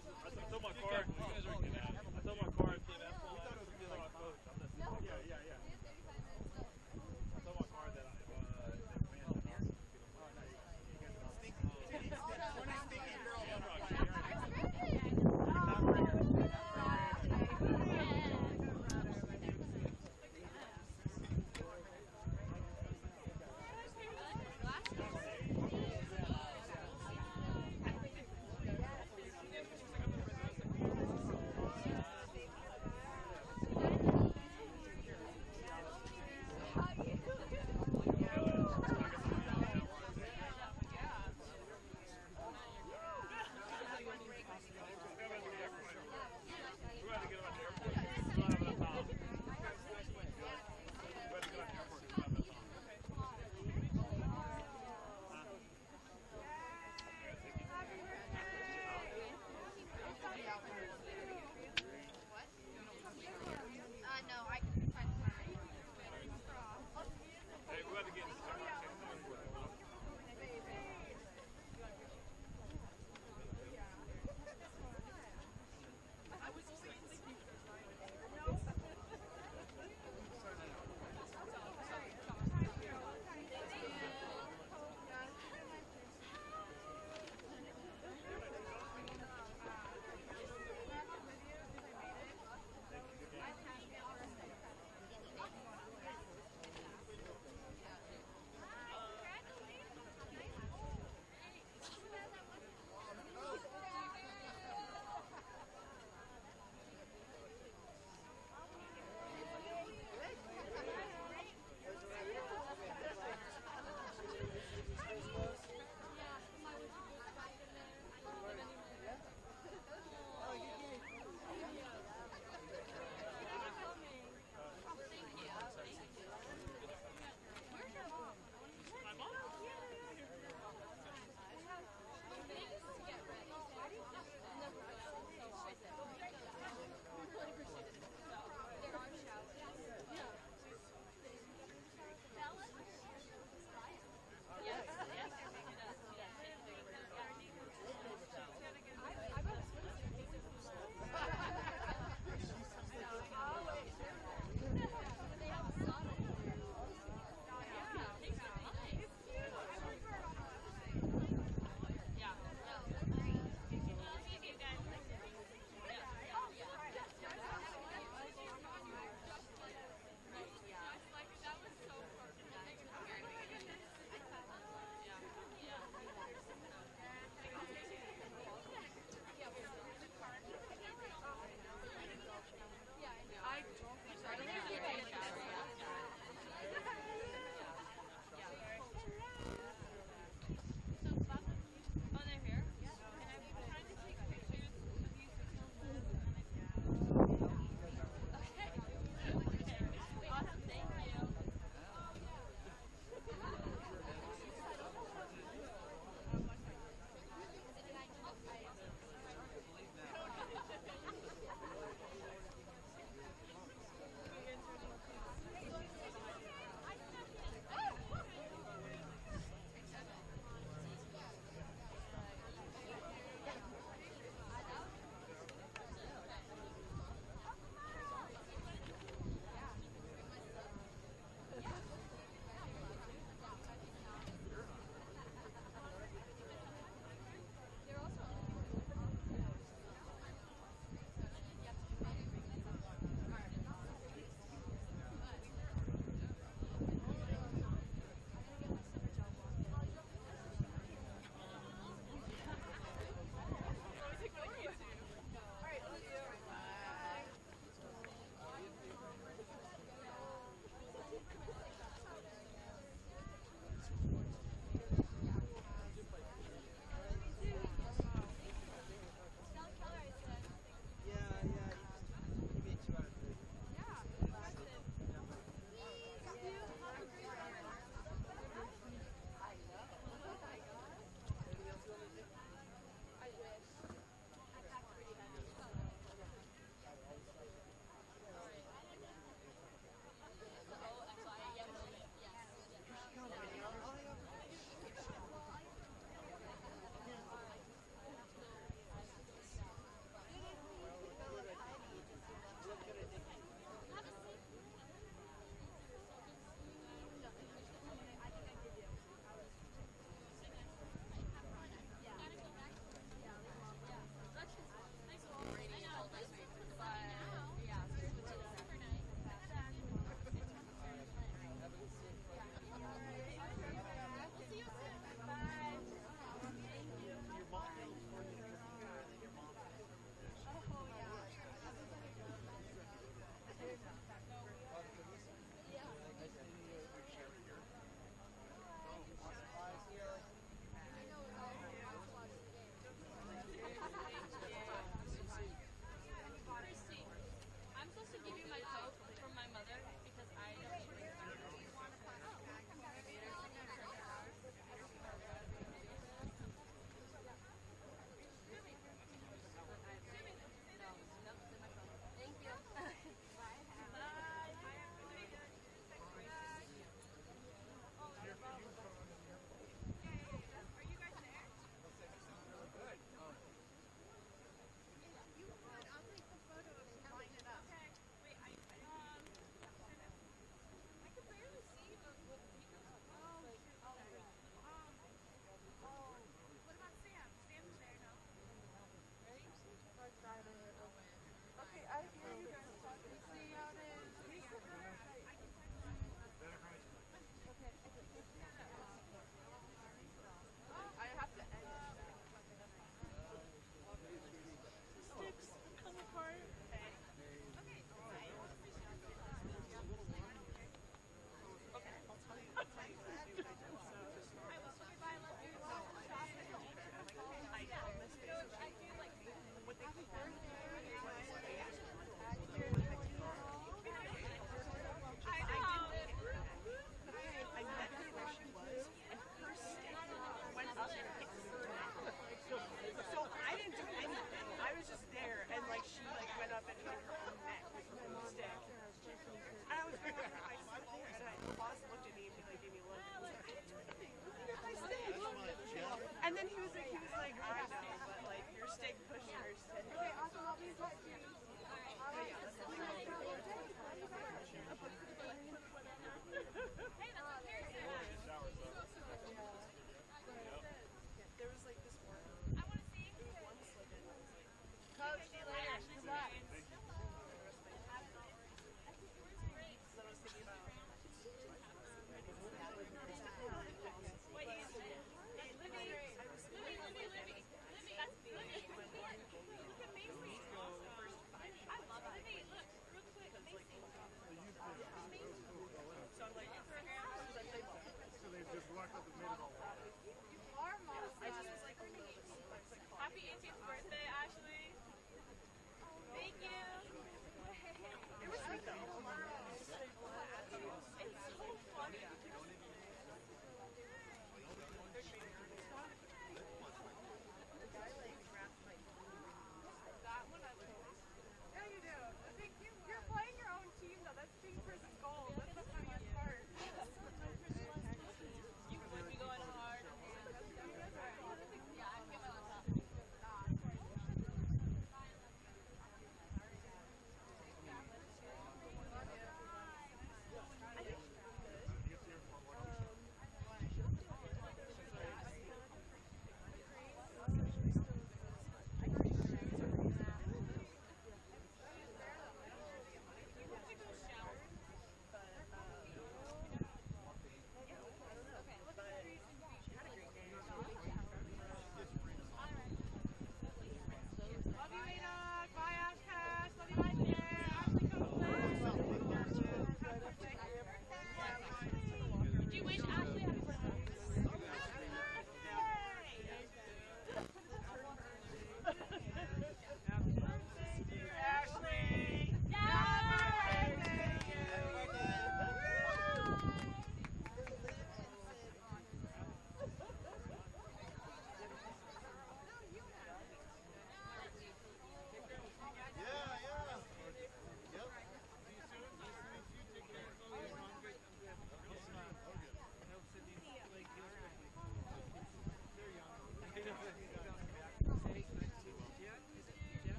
told my car. I told my car. cut her own neck with a food stick. And I was going to my sisters, and the boss looked at me and he like gave me a look. And was like, "Look at my steak." And then he was like, I know, but like your steak pushed her steak. Okay, awesome. I'll be in touch. There was like this one. I want to see. There was one slip in. I was like, Coach, see you later. Good luck. so I was thinking about. Wait, Libby,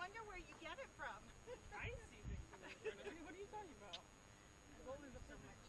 wonder where you get it from. I see things in eternity. What are you talking about? The goal is up there.